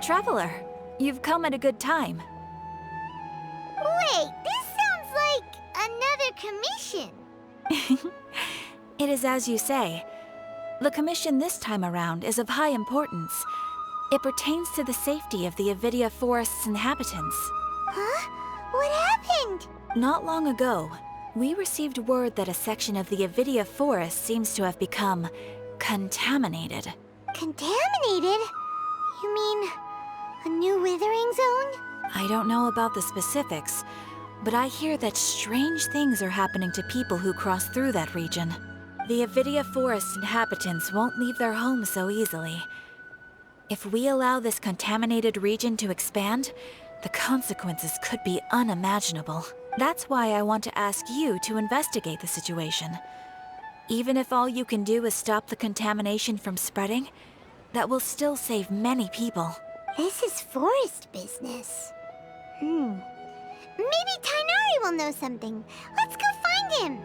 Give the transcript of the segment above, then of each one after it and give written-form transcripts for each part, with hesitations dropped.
Traveler, you've come at a good time. Wait, this sounds like another commission. It is as you say. The commission this time around is of high importance. It pertains to the safety of the Avidia Forest's inhabitants. Huh? What happened? Not long ago, we received word that a section of the Avidia Forest seems to have become contaminated. Contaminated? You mean a new withering zone? I don't know about the specifics, but I hear that strange things are happening to people who cross through that region. The Avidia Forest inhabitants won't leave their homes so easily. If we allow this contaminated region to expand, the consequences could be unimaginable. That's why I want to ask you to investigate the situation. Even if all you can do is stop the contamination from spreading, that will still save many people. This is forest business. Maybe Tighnari will know something. Let's go find him.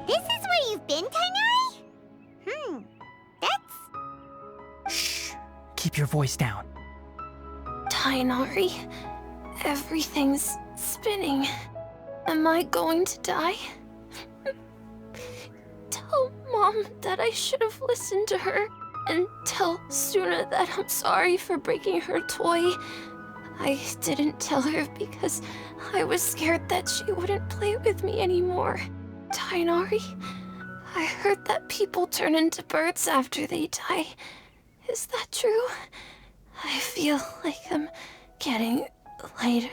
This is where you've been, Tighnari? That's... Shh! Keep your voice down. Tighnari, everything's spinning. Am I going to die? Tell Mom that I should have listened to her, and tell Suna that I'm sorry for breaking her toy. I didn't tell her because I was scared that she wouldn't play with me anymore. Tighnari, I heard that people turn into birds after they die. Is that true? I feel like I'm getting lighter.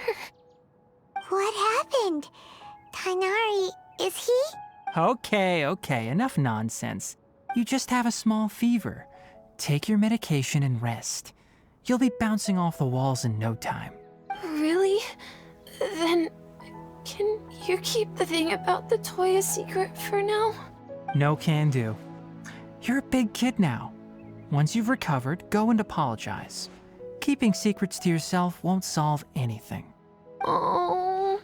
What happened? Tighnari, is he? Okay, enough nonsense. You just have a small fever. Take your medication and rest. You'll be bouncing off the walls in no time. Really? Then, can you keep the thing about the toy a secret for now? No can do. You're a big kid now. Once you've recovered, go and apologize. Keeping secrets to yourself won't solve anything. Oh.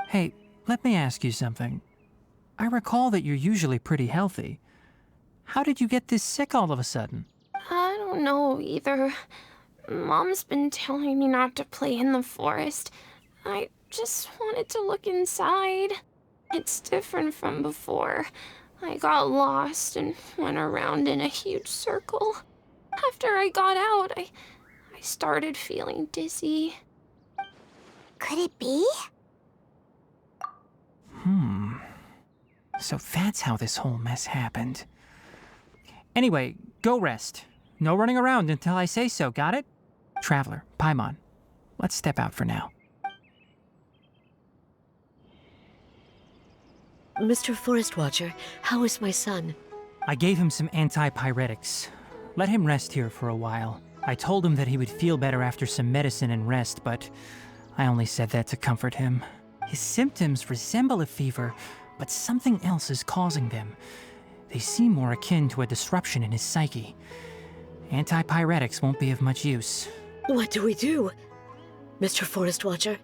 Hey, let me ask you something. I recall that you're usually pretty healthy. How did you get this sick all of a sudden? I don't know either. Mom's been telling me not to play in the forest. I just wanted to look inside. It's different from before. I got lost and went around in a huge circle. After I got out, I started feeling dizzy. Could it be? So that's how this whole mess happened. Anyway, go rest. No running around until I say so, got it? Traveler, Paimon, let's step out for now. Mr. Forest Watcher, how is my son? I gave him some antipyretics. Let him rest here for a while. I told him that he would feel better after some medicine and rest, but I only said that to comfort him. His symptoms resemble a fever, but something else is causing them. They seem more akin to a disruption in his psyche. Antipyretics won't be of much use. What do we do? Mr. Forest Watcher,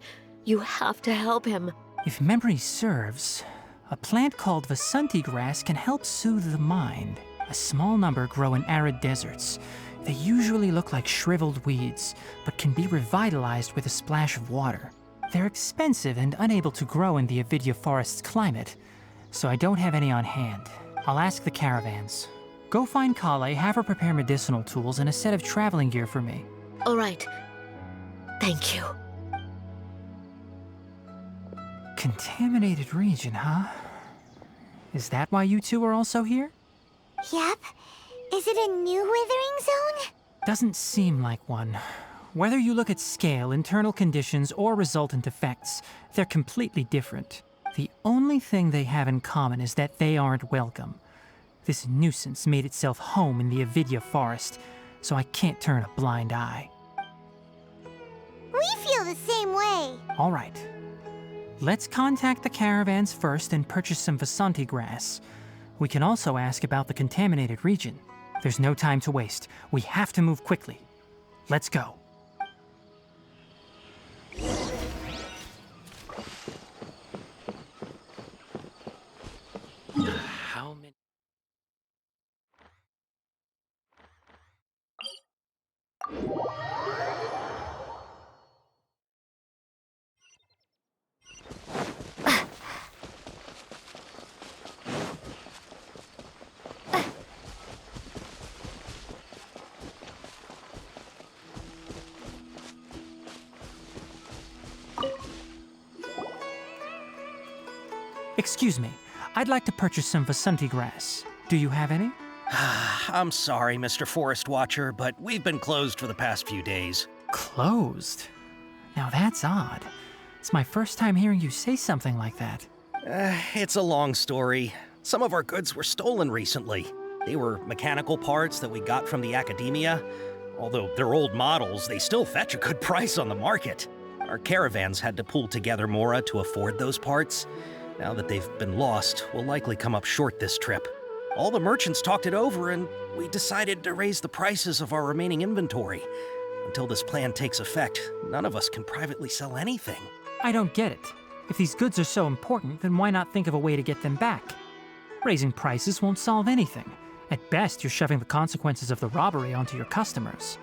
you have to help him. If memory serves, a plant called Vasanti grass can help soothe the mind. A small number grow in arid deserts. They usually look like shriveled weeds, but can be revitalized with a splash of water. They're expensive and unable to grow in the Avidia Forest's climate, so I don't have any on hand. I'll ask the caravans. Go find Kale, have her prepare medicinal tools and a set of traveling gear for me. All right. Thank you. Contaminated region, huh? Is that why you two are also here? Yep. Is it a new withering zone? Doesn't seem like one. Whether you look at scale, internal conditions, or resultant effects, they're completely different. The only thing they have in common is that they aren't welcome. This nuisance made itself home in the Avidya forest, so I can't turn a blind eye. We feel the same way. All right. Let's contact the caravans first and purchase some Vasanti grass. We can also ask about the contaminated region. There's no time to waste. We have to move quickly. Let's go. How many? Excuse me. I'd like to purchase some Vasanti grass. Do you have any? I'm sorry, Mr. Forest Watcher, but we've been closed for the past few days. Closed? Now that's odd. It's my first time hearing you say something like that. It's a long story. Some of our goods were stolen recently. They were mechanical parts that we got from the academia. Although they're old models, they still fetch a good price on the market. Our caravans had to pull together more to afford those parts. Now that they've been lost, we'll likely come up short this trip. All the merchants talked it over, and we decided to raise the prices of our remaining inventory. Until this plan takes effect, none of us can privately sell anything. I don't get it. If these goods are so important, then why not think of a way to get them back? Raising prices won't solve anything. At best, you're shoving the consequences of the robbery onto your customers.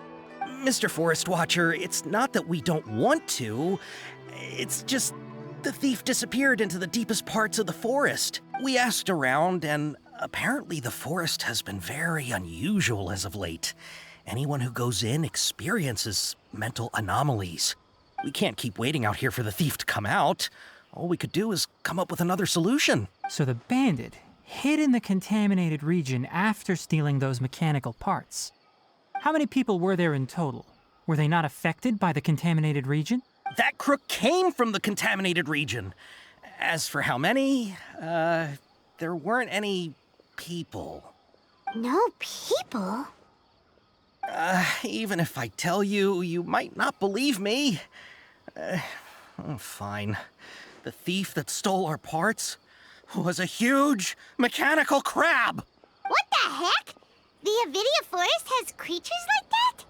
Mr. Forest Watcher, it's not that we don't want to. It's just the thief disappeared into the deepest parts of the forest. We asked around, and apparently the forest has been very unusual as of late. Anyone who goes in experiences mental anomalies. We can't keep waiting out here for the thief to come out. All we could do is come up with another solution. So the bandit hid in the contaminated region after stealing those mechanical parts. How many people were there in total? Were they not affected by the contaminated region? That crook came from the contaminated region. As for how many, there weren't any people. No people? Even if I tell you, you might not believe me. Fine. The thief that stole our parts was a huge mechanical crab. What the heck? The Avidya forest has creatures like that?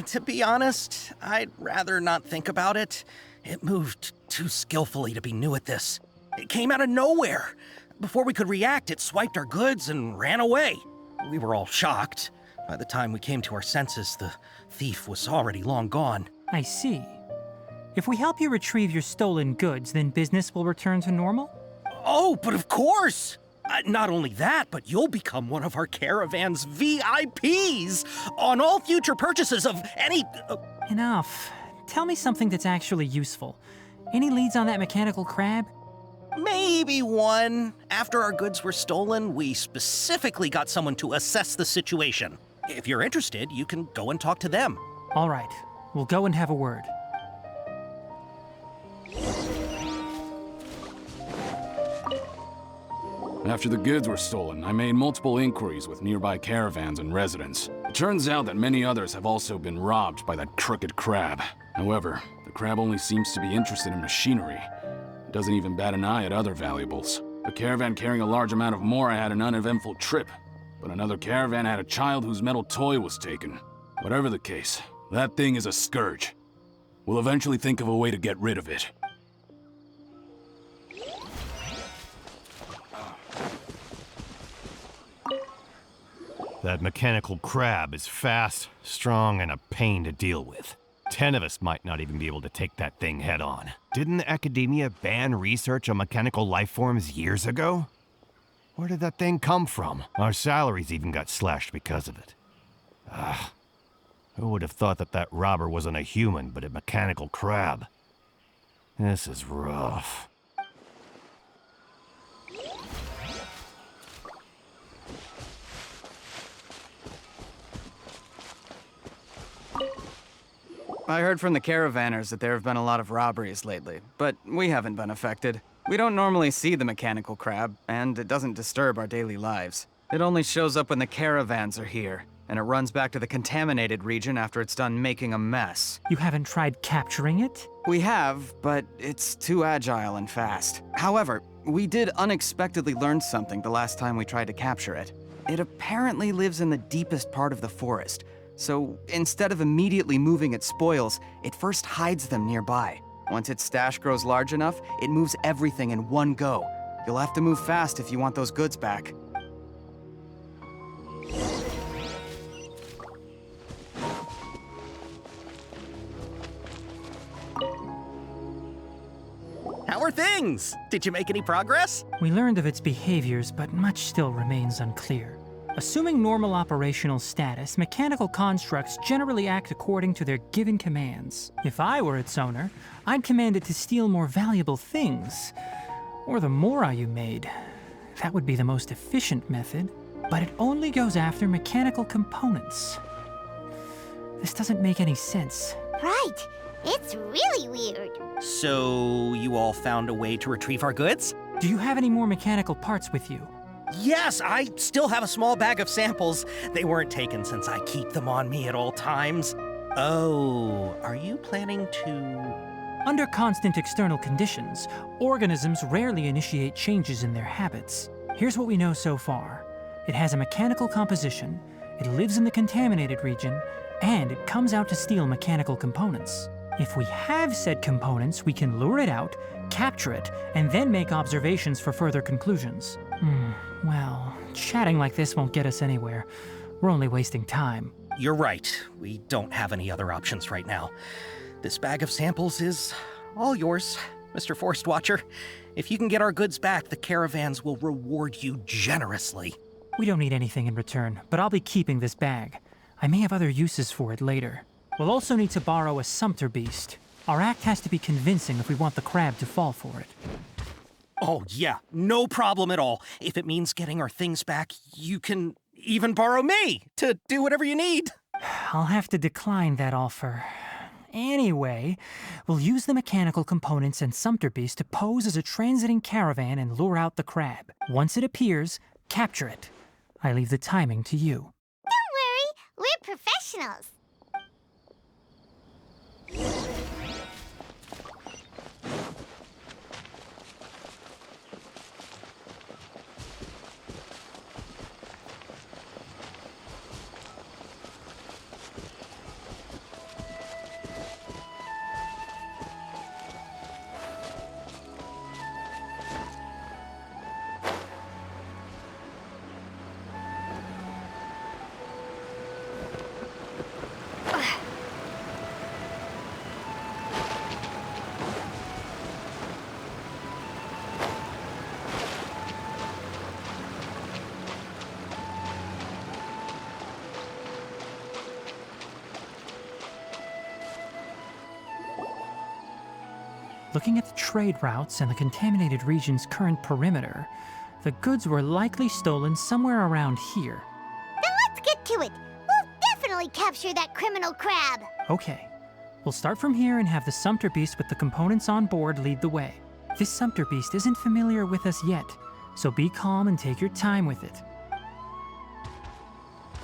To be honest, I'd rather not think about it. It moved too skillfully to be new at this. It came out of nowhere. Before we could react, it swiped our goods and ran away. We were all shocked. By the time we came to our senses, the thief was already long gone. I see. If we help you retrieve your stolen goods, then business will return to normal? Oh, but of course! Not only that, but you'll become one of our caravan's VIPs on all future purchases of any... Enough. Tell me something that's actually useful. Any leads on that mechanical crab? Maybe one. After our goods were stolen, we specifically got someone to assess the situation. If you're interested, you can go and talk to them. All right. We'll go and have a word. After the goods were stolen, I made multiple inquiries with nearby caravans and residents. It turns out that many others have also been robbed by that crooked crab. However, the crab only seems to be interested in machinery. It doesn't even bat an eye at other valuables. A caravan carrying a large amount of Mora had an uneventful trip, but another caravan had a child whose metal toy was taken. Whatever the case, that thing is a scourge. We'll eventually think of a way to get rid of it. That mechanical crab is fast, strong, and a pain to deal with. 10 of us might not even be able to take that thing head on. Didn't the academia ban research on mechanical life forms years ago? Where did that thing come from? Our salaries even got slashed because of it. Who would have thought that that robber wasn't a human, but a mechanical crab? This is rough. I heard from the caravanners that there have been a lot of robberies lately, but we haven't been affected. We don't normally see the mechanical crab, and it doesn't disturb our daily lives. It only shows up when the caravans are here, and it runs back to the contaminated region after it's done making a mess. You haven't tried capturing it? We have, but it's too agile and fast. However, we did unexpectedly learn something the last time we tried to capture it. It apparently lives in the deepest part of the forest, so instead of immediately moving its spoils, it first hides them nearby. Once its stash grows large enough, it moves everything in one go. You'll have to move fast if you want those goods back. How are things? Did you make any progress? We learned of its behaviors, but much still remains unclear. Assuming normal operational status, mechanical constructs generally act according to their given commands. If I were its owner, I'd command it to steal more valuable things. Or the Mora you made. That would be the most efficient method. But it only goes after mechanical components. This doesn't make any sense. Right. It's really weird. So, you all found a way to retrieve our goods? Do you have any more mechanical parts with you? Yes, I still have a small bag of samples. They weren't taken since I keep them on me at all times. Oh, are you planning to... Under constant external conditions, organisms rarely initiate changes in their habits. Here's what we know so far. It has a mechanical composition, it lives in the contaminated region, and it comes out to steal mechanical components. If we have said components, we can lure it out, capture it, and then make observations for further conclusions. Well, chatting like this won't get us anywhere. We're only wasting time. You're right. We don't have any other options right now. This bag of samples is all yours, Mr. Forest Watcher. If you can get our goods back, the caravans will reward you generously. We don't need anything in return, but I'll be keeping this bag. I may have other uses for it later. We'll also need to borrow a sumpter beast. Our act has to be convincing if we want the crab to fall for it. Oh, yeah, no problem at all. If it means getting our things back, you can even borrow me to do whatever you need. I'll have to decline that offer. Anyway, we'll use the mechanical components and sumpter beast to pose as a transiting caravan and lure out the crab. Once it appears, capture it. I leave the timing to you. Don't worry, we're professionals. Looking at the trade routes and the contaminated region's current perimeter, the goods were likely stolen somewhere around here. Then let's get to it. We'll definitely capture that criminal crab. Okay, we'll start from here and have the sumpter beast with the components on board lead the way. This sumpter beast isn't familiar with us yet, so be calm and take your time with it.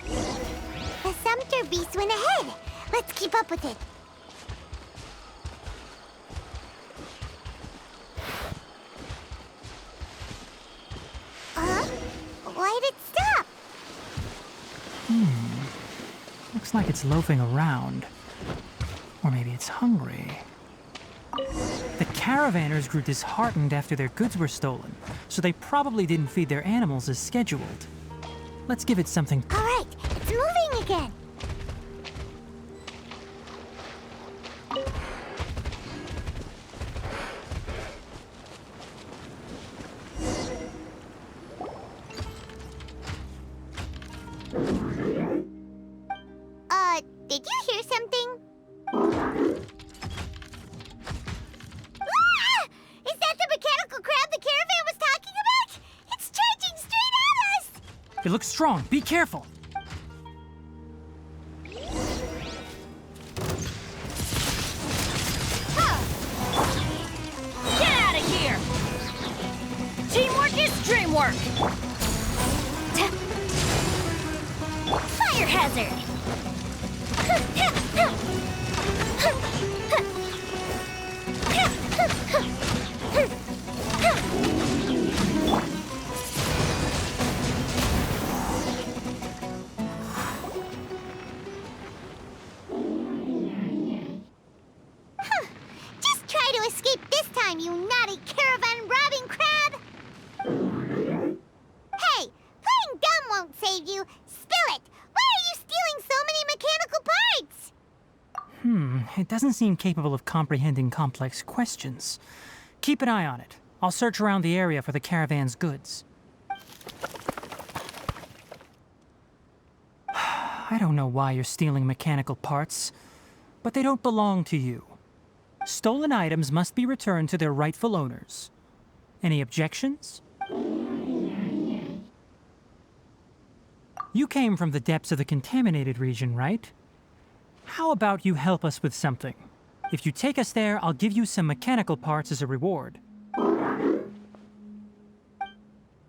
The sumpter beast went ahead. Let's keep up with it. Why'd it stop? Looks like it's loafing around. Or maybe it's hungry. The caravanners grew disheartened after their goods were stolen, so they probably didn't feed their animals as scheduled. Let's give it something. All right, it's moving again. Did you hear something? Ah! Is that the mechanical crab the caravan was talking about? It's charging straight at us! It looks strong. Be careful. work! Fire hazard! Just try to escape this time, you naughty caravan-robbing crab! Hey, playing dumb won't save you. Spill it! Why are you stealing so many mechanical parts? It doesn't seem capable of comprehending complex questions. Keep an eye on it. I'll search around the area for the caravan's goods. I don't know why you're stealing mechanical parts, but they don't belong to you. Stolen items must be returned to their rightful owners. Any objections? You came from the depths of the contaminated region, right? How about you help us with something? If you take us there, I'll give you some mechanical parts as a reward.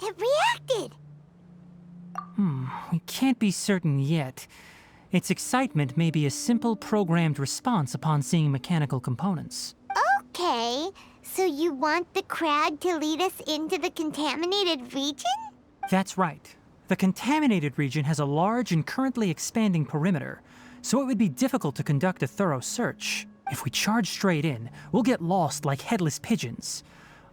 It reacted! We can't be certain yet. Its excitement may be a simple programmed response upon seeing mechanical components. Okay, so you want the crab to lead us into the contaminated region? That's right. The contaminated region has a large and currently expanding perimeter, so it would be difficult to conduct a thorough search. If we charge straight in, we'll get lost like headless pigeons.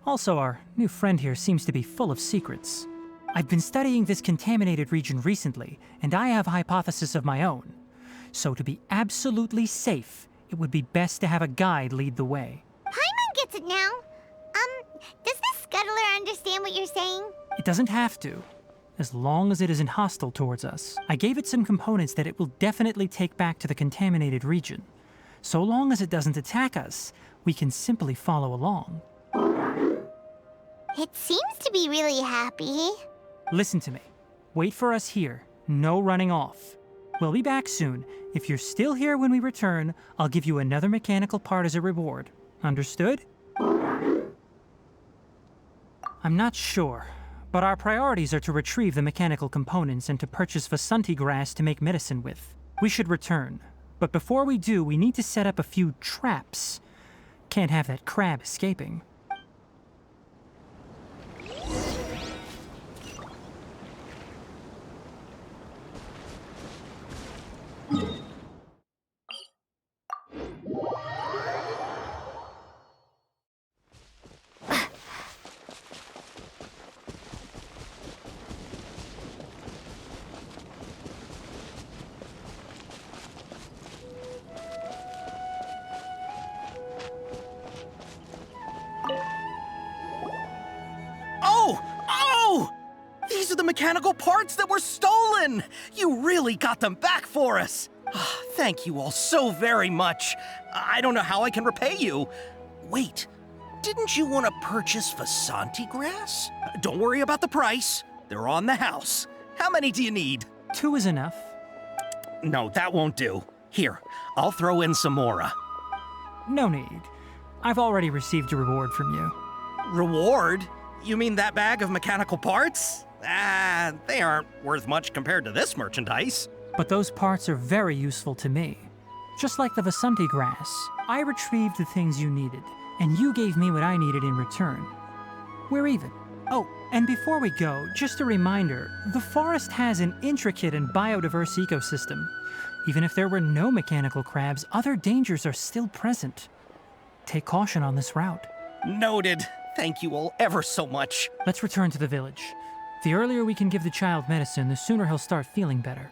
Also, our new friend here seems to be full of secrets. I've been studying this contaminated region recently, and I have a hypothesis of my own. So to be absolutely safe, it would be best to have a guide lead the way. Paimon gets it now. Does this scuttler understand what you're saying? It doesn't have to, as long as it isn't hostile towards us. I gave it some components that it will definitely take back to the contaminated region. So long as it doesn't attack us, we can simply follow along. It seems to be really happy. Listen to me. Wait for us here. No running off. We'll be back soon. If you're still here when we return, I'll give you another mechanical part as a reward. Understood? I'm not sure, but our priorities are to retrieve the mechanical components and to purchase Vasanti grass to make medicine with. We should return, but before we do, we need to set up a few traps. Can't have that crab escaping. These are the mechanical parts that were stolen! You really got them back for us! Thank you all so very much. I don't know how I can repay you. Wait, didn't you want to purchase Vasanti grass? Don't worry about the price. They're on the house. How many do you need? 2 is enough. No, that won't do. Here, I'll throw in some more. No need. I've already received a reward from you. Reward? You mean that bag of mechanical parts? They aren't worth much compared to this merchandise. But those parts are very useful to me. Just like the Vasanti grass, I retrieved the things you needed, and you gave me what I needed in return. We're even. Oh, and before we go, just a reminder, the forest has an intricate and biodiverse ecosystem. Even if there were no mechanical crabs, other dangers are still present. Take caution on this route. Noted. Thank you all ever so much. Let's return to the village. The earlier we can give the child medicine, the sooner he'll start feeling better.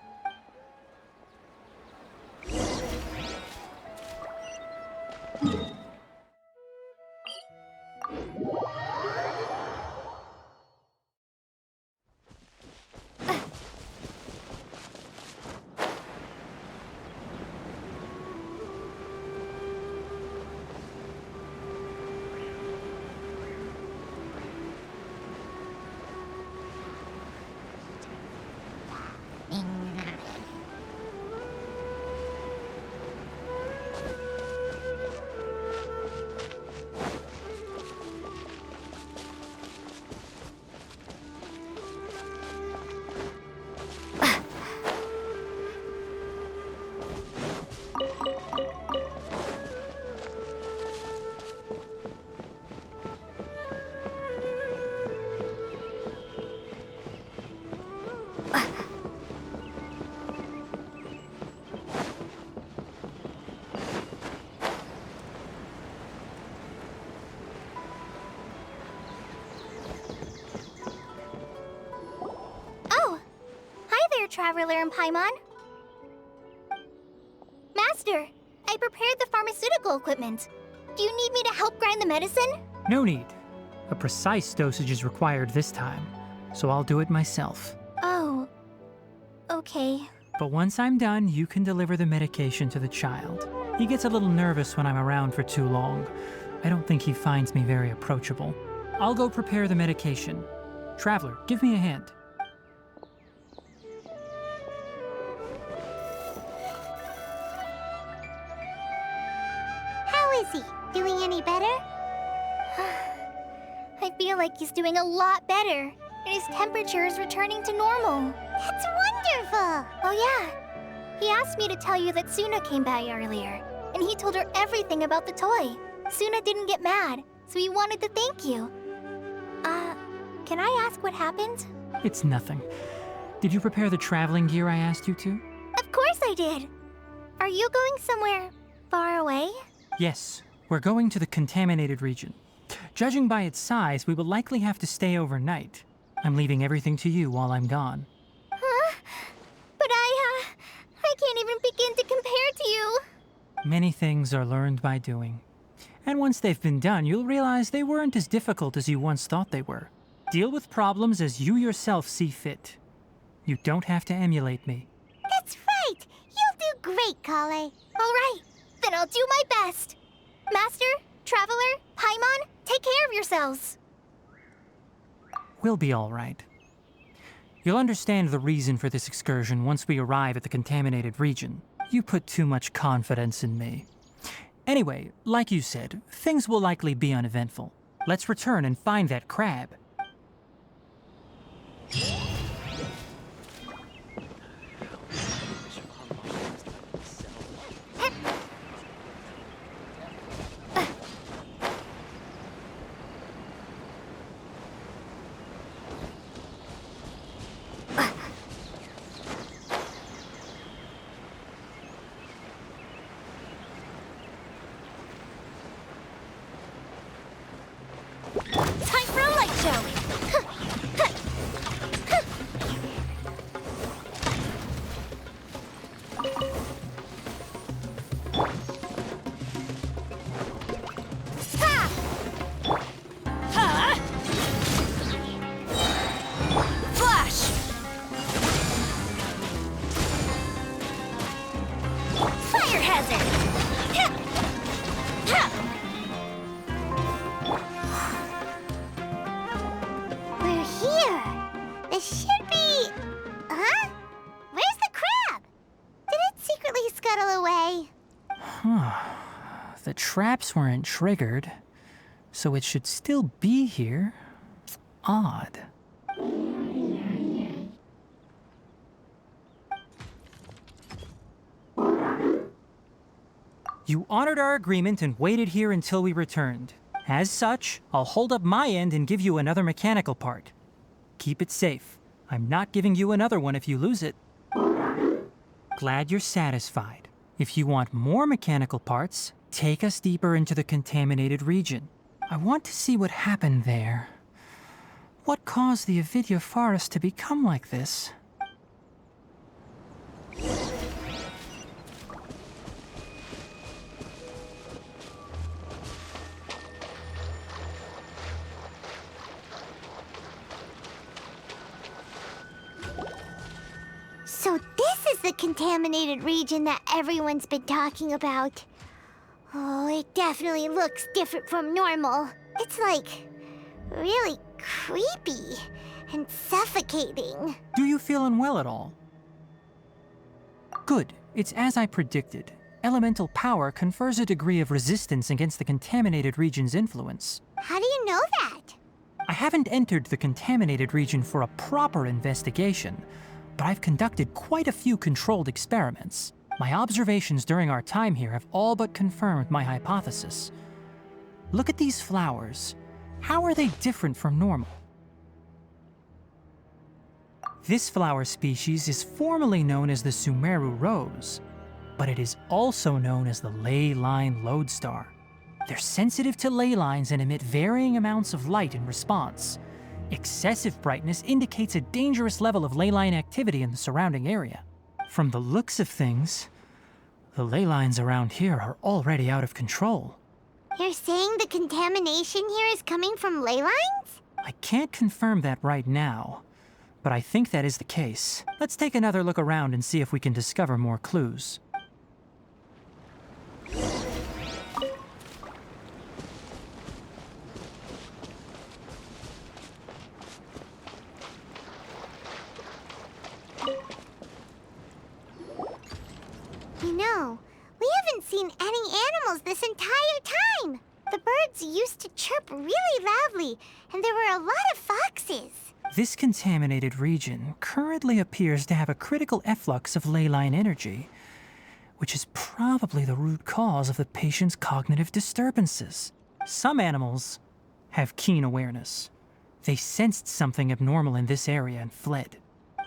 Traveler and Paimon. Master, I prepared the pharmaceutical equipment. Do you need me to help grind the medicine? No need. A precise dosage is required this time, so I'll do it myself. Oh, okay. But once I'm done, you can deliver the medication to the child. He gets a little nervous when I'm around for too long. I don't think he finds me very approachable. I'll go prepare the medication. Traveler, give me a hand. How is he? Doing any better? I feel like he's doing a lot better, and his temperature is returning to normal. That's wonderful! Oh yeah, he asked me to tell you that Suna came by earlier, and he told her everything about the toy. Suna didn't get mad, so he wanted to thank you. Can I ask what happened? It's nothing. Did you prepare the traveling gear I asked you to? Of course I did! Are you going somewhere far away? Yes, we're going to the contaminated region. Judging by its size, we will likely have to stay overnight. I'm leaving everything to you while I'm gone. Huh? But I can't even begin to compare to you. Many things are learned by doing. And once they've been done, you'll realize they weren't as difficult as you once thought they were. Deal with problems as you yourself see fit. You don't have to emulate me. That's right! You'll do great, Kale. All right, then I'll do my best. Master, Traveler, Paimon, take care of yourselves. We'll be all right. You'll understand the reason for this excursion once we arrive at the contaminated region. You put too much confidence in me. Anyway, like you said, things will likely be uneventful. Let's return and find that crab. Time for a light show! Flash! Fire hazard! We're here. This should be... Huh? Where's the crab? Did it secretly scuttle away? The traps weren't triggered, so it should still be here. Odd. You honored our agreement and waited here until we returned. As such, I'll hold up my end and give you another mechanical part. Keep it safe. I'm not giving you another one if you lose it. Glad you're satisfied. If you want more mechanical parts, take us deeper into the contaminated region. I want to see what happened there. What caused the Avidya forest to become like this? So this is the contaminated region that everyone's been talking about. Oh, it definitely looks different from normal. It's like really creepy and suffocating. Do you feel unwell at all? Good. It's as I predicted. Elemental power confers a degree of resistance against the contaminated region's influence. How do you know that? I haven't entered the contaminated region for a proper investigation, but I've conducted quite a few controlled experiments. My observations during our time here have all but confirmed my hypothesis. Look at these flowers. How are they different from normal? This flower species is formally known as the Sumeru rose, but it is also known as the ley line lodestar. They're sensitive to ley lines and emit varying amounts of light in response. Excessive brightness indicates a dangerous level of ley line activity in the surrounding area. From the looks of things, the ley lines around here are already out of control. You're saying the contamination here is coming from ley lines? I can't confirm that right now, but I think that is the case. Let's take another look around and see if we can discover more clues. You know, we haven't seen any animals this entire time. The birds used to chirp really loudly, and there were a lot of foxes. This contaminated region currently appears to have a critical efflux of ley line energy, which is probably the root cause of the patient's cognitive disturbances. Some animals have keen awareness. They sensed something abnormal in this area and fled.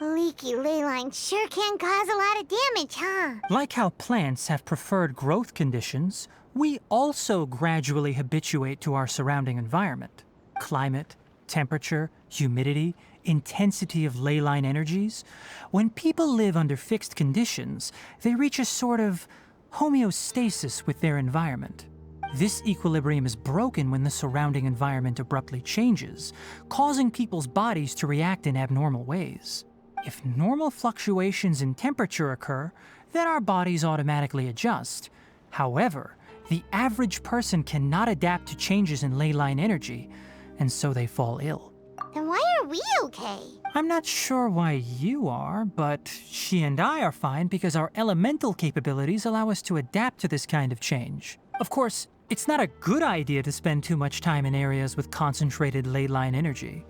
Leaky ley lines sure can cause a lot of damage, huh? Like how plants have preferred growth conditions, we also gradually habituate to our surrounding environment. Climate, temperature, humidity, intensity of ley line energies. When people live under fixed conditions, they reach a sort of homeostasis with their environment. This equilibrium is broken when the surrounding environment abruptly changes, causing people's bodies to react in abnormal ways. If normal fluctuations in temperature occur, then our bodies automatically adjust. However, the average person cannot adapt to changes in ley line energy, and so they fall ill. Then why are we okay? I'm not sure why you are, but she and I are fine because our elemental capabilities allow us to adapt to this kind of change. Of course, it's not a good idea to spend too much time in areas with concentrated ley line energy.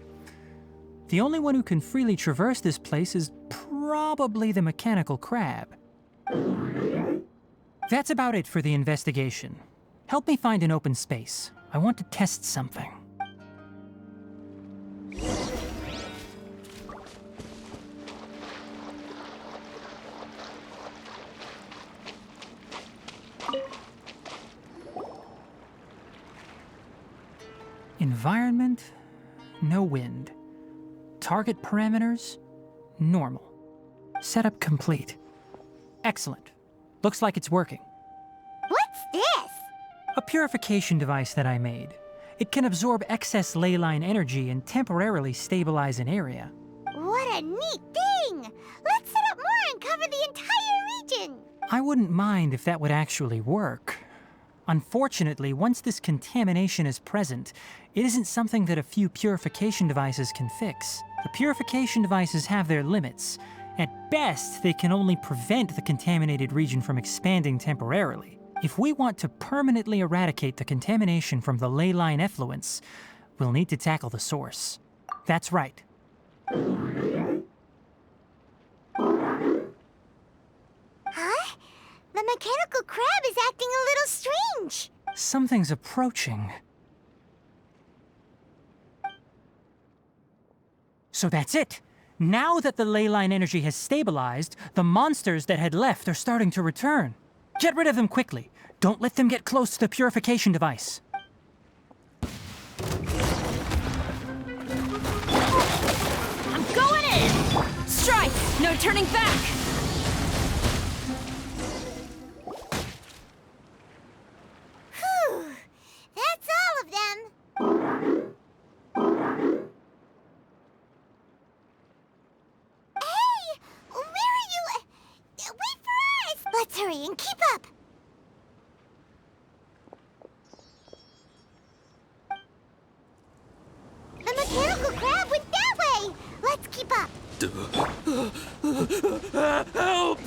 The only one who can freely traverse this place is probably the mechanical crab. That's about it for the investigation. Help me find an open space. I want to test something. Environment, no wind. Target parameters, normal. Setup complete. Excellent. Looks like it's working. What's this? A purification device that I made. It can absorb excess ley line energy and temporarily stabilize an area. What a neat thing! Let's set up more and cover the entire region! I wouldn't mind if that would actually work. Unfortunately, once this contamination is present, it isn't something that a few purification devices can fix. The purification devices have their limits. At best, they can only prevent the contaminated region from expanding temporarily. If we want to permanently eradicate the contamination from the ley line effluents, we'll need to tackle the source. That's right. Huh? The mechanical crab is acting a little strange. Something's approaching. So that's it. Now that the ley line energy has stabilized, the monsters that had left are starting to return. Get rid of them quickly. Don't let them get close to the purification device. I'm going in! Strike! No turning back! Whew. That's all of them. Hey! Where are you? Wait for us! Let's hurry and keep up! The mechanical crab went that way! Let's keep up! Help!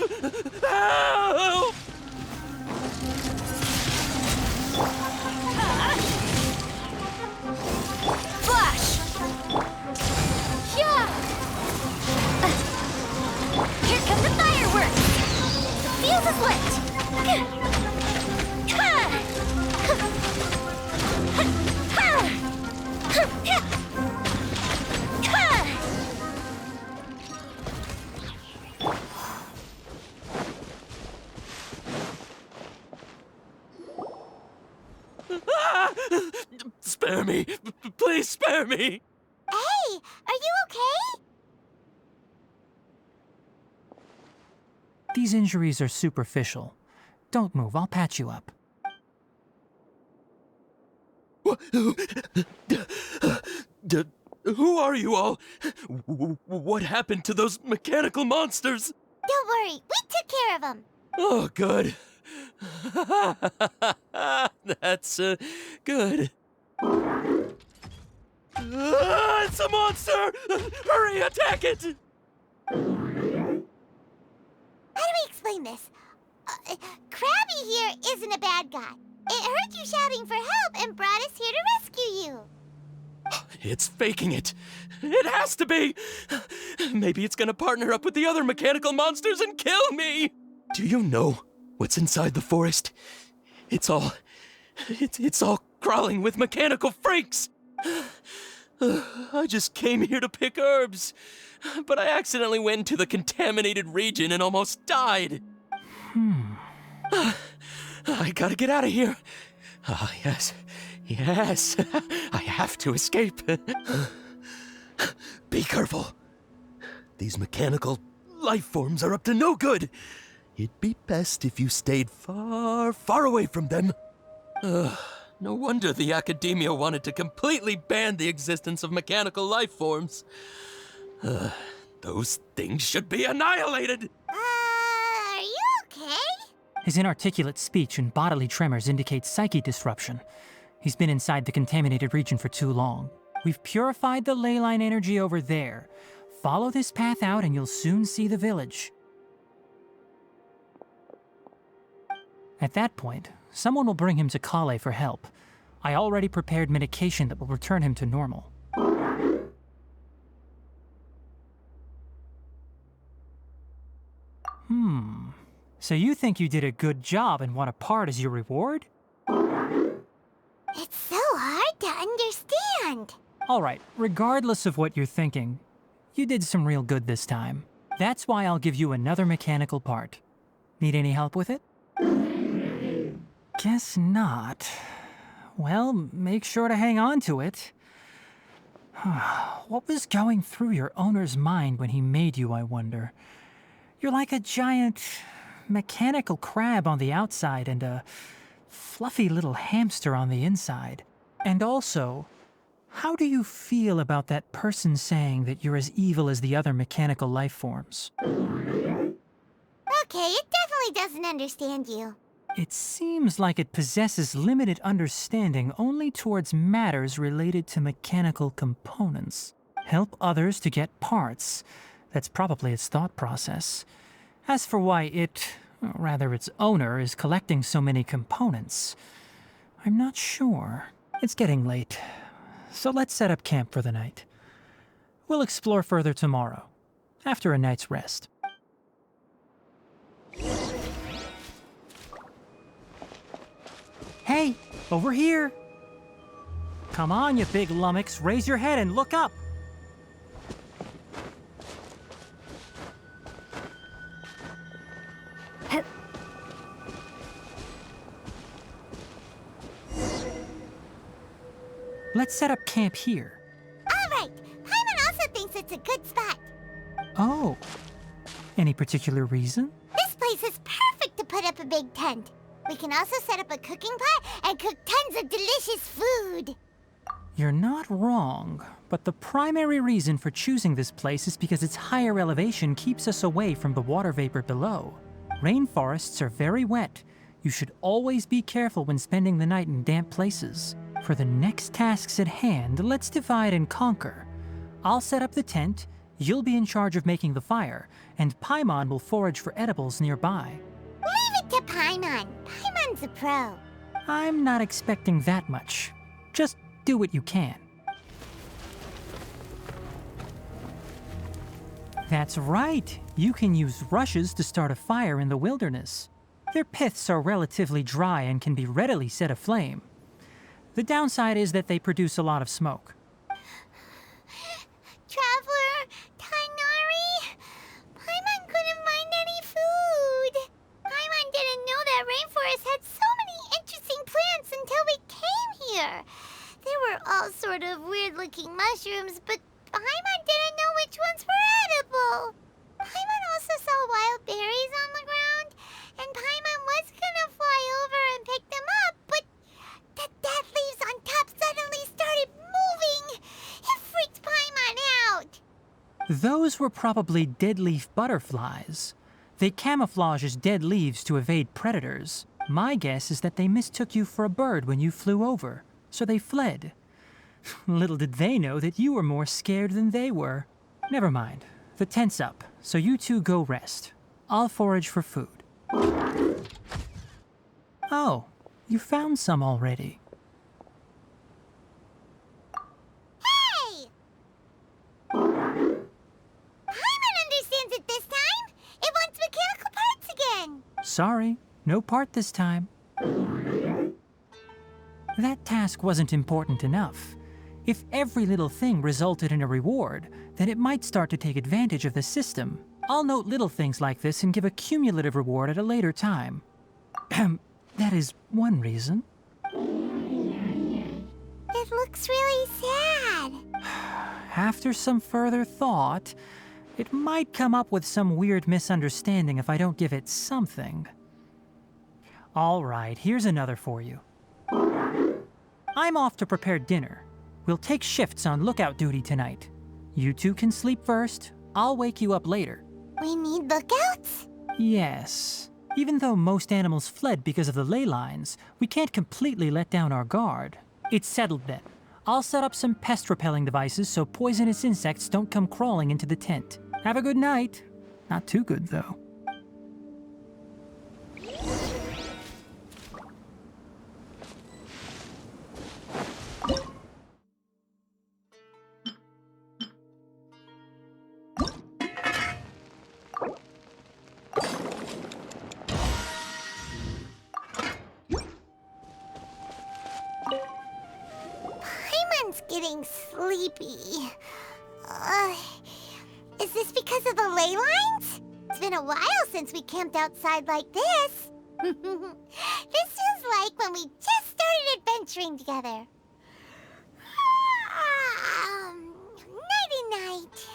Help! Flash! Yeah! Here come the fireworks! The fuse is lit! Spare me! Please spare me! Hey! These injuries are superficial. Don't move, I'll patch you up. Who are you all? What happened to those mechanical monsters? Don't worry, we took care of them. Oh, good. That's good. It's a monster! Hurry, attack it! How do we explain this? Krabby here isn't a bad guy. It heard you shouting for help and brought us here to rescue you. It's faking it. It has to be. Maybe it's gonna partner up with the other mechanical monsters and kill me. Do you know what's inside the forest? It's all crawling with mechanical freaks. I just came here to pick herbs, but I accidentally went into the contaminated region and almost died. I gotta get out of here. Ah, yes. Yes. I have to escape. Be careful. These mechanical life forms are up to no good. It'd be best if you stayed far, far away from them. No wonder the Academia wanted to completely ban the existence of mechanical life forms. Those things should be annihilated! Are you okay? His inarticulate speech and bodily tremors indicate psyche disruption. He's been inside the contaminated region for too long. We've purified the ley line energy over there. Follow this path out and you'll soon see the village. At that point, someone will bring him to Kale for help. I already prepared medication that will return him to normal. So you think you did a good job and want a part as your reward? It's so hard to understand. All right, regardless of what you're thinking, you did some real good this time. That's why I'll give you another mechanical part. Need any help with it? Guess not. Well, make sure to hang on to it. What was going through your owner's mind when he made you, I wonder? You're like a giant mechanical crab on the outside and a fluffy little hamster on the inside. And also, how do you feel about that person saying that you're as evil as the other mechanical life forms? Okay, it definitely doesn't understand you. It seems like it possesses limited understanding only towards matters related to mechanical components. Help others to get parts. That's probably its thought process. As for why its owner, is collecting so many components, I'm not sure. It's getting late, so let's set up camp for the night. We'll explore further tomorrow, after a night's rest. Hey, over here! Come on, you big lummox, raise your head and look up! Let's set up camp here. All right, Paimon also thinks it's a good spot. Oh, any particular reason? This place is perfect to put up a big tent. We can also set up a cooking pot and cook tons of delicious food. You're not wrong, but the primary reason for choosing this place is because its higher elevation keeps us away from the water vapor below. Rainforests are very wet. You should always be careful when spending the night in damp places. For the next tasks at hand, let's divide and conquer. I'll set up the tent, you'll be in charge of making the fire, and Paimon will forage for edibles nearby. Leave it to Paimon. Paimon's a pro. I'm not expecting that much. Just do what you can. That's right. You can use rushes to start a fire in the wilderness. Their piths are relatively dry and can be readily set aflame. The downside is that they produce a lot of smoke. Traveler, Tighnari, Paimon couldn't find any food. Paimon didn't know that rainforest had so many interesting plants until we came here. They were all sort of weird-looking mushrooms, but Paimon didn't know which ones were edible. Paimon also saw wild berries on the ground. Those were probably dead leaf butterflies. They camouflage as dead leaves to evade predators. My guess is that they mistook you for a bird when you flew over, so they fled. Little did they know that you were more scared than they were. Never mind. The tent's up, so you two go rest. I'll forage for food. Oh, you found some already. Hey! Paimon understands it this time! It wants mechanical parts again! Sorry, no part this time. That task wasn't important enough. If every little thing resulted in a reward, then it might start to take advantage of the system. I'll note little things like this and give a cumulative reward at a later time. That is one reason. It looks really sad. After some further thought, it might come up with some weird misunderstanding if I don't give it something. All right, here's another for you. I'm off to prepare dinner. We'll take shifts on lookout duty tonight. You two can sleep first. I'll wake you up later. We need lookouts? Yes. Even though most animals fled because of the ley lines, we can't completely let down our guard. It's settled then. I'll set up some pest-repelling devices so poisonous insects don't come crawling into the tent. Have a good night. Not too good, though. Paimon's getting sleepy. Is this because of the ley lines? It's been a while since we camped outside like this. This feels like when we just started adventuring together. Nighty-night.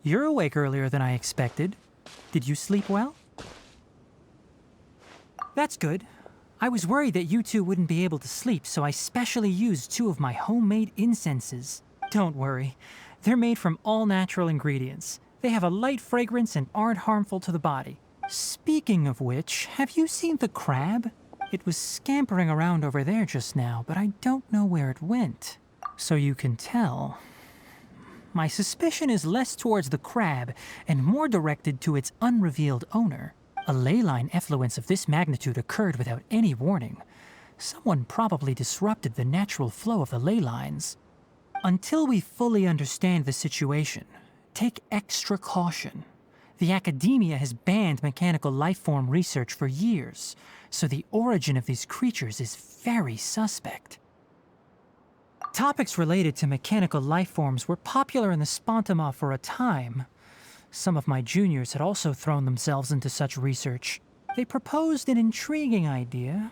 You're awake earlier than I expected. Did you sleep well? That's good. I was worried that you two wouldn't be able to sleep, so I specially used 2 of my homemade incenses. Don't worry. They're made from all natural ingredients. They have a light fragrance and aren't harmful to the body. Speaking of which, have you seen the crab? It was scampering around over there just now, but I don't know where it went. So you can tell. My suspicion is less towards the crab and more directed to its unrevealed owner. A ley line effluence of this magnitude occurred without any warning. Someone probably disrupted the natural flow of the ley lines. Until we fully understand the situation, take extra caution. The academia has banned mechanical lifeform research for years, so the origin of these creatures is very suspect. Topics related to mechanical lifeforms were popular in the Spontima for a time. Some of my juniors had also thrown themselves into such research. They proposed an intriguing idea.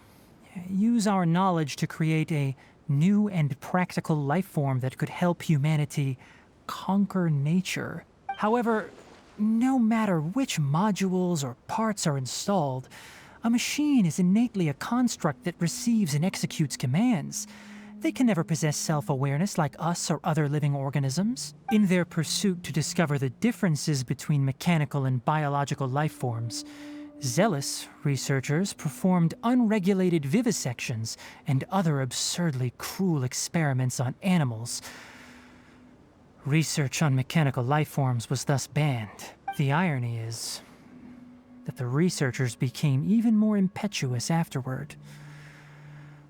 Use our knowledge to create a new and practical lifeform that could help humanity conquer nature. However, no matter which modules or parts are installed, a machine is innately a construct that receives and executes commands. They can never possess self-awareness like us or other living organisms. In their pursuit to discover the differences between mechanical and biological life forms, zealous researchers performed unregulated vivisections and other absurdly cruel experiments on animals. Research on mechanical life forms was thus banned. The irony is that the researchers became even more impetuous afterward.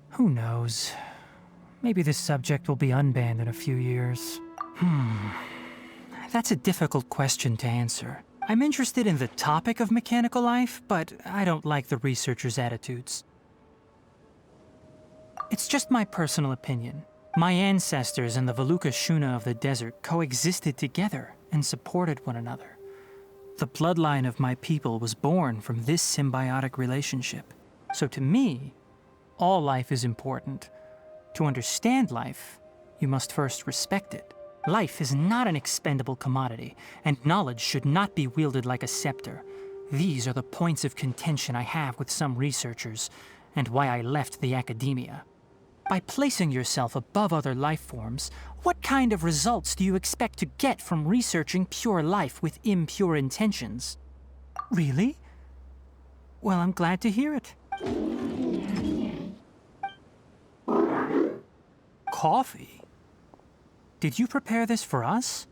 Who knows? Maybe this subject will be unbanned in a few years. That's a difficult question to answer. I'm interested in the topic of mechanical life, but I don't like the researchers' attitudes. It's just my personal opinion. My ancestors and the Valuka Shuna of the desert coexisted together and supported one another. The bloodline of my people was born from this symbiotic relationship. So to me, all life is important. To understand life, you must first respect it. Life is not an expendable commodity, and knowledge should not be wielded like a scepter. These are the points of contention I have with some researchers, and why I left the academia. By placing yourself above other life forms, what kind of results do you expect to get from researching pure life with impure intentions? Really? Well, I'm glad to hear it. Coffee? Did you prepare this for us?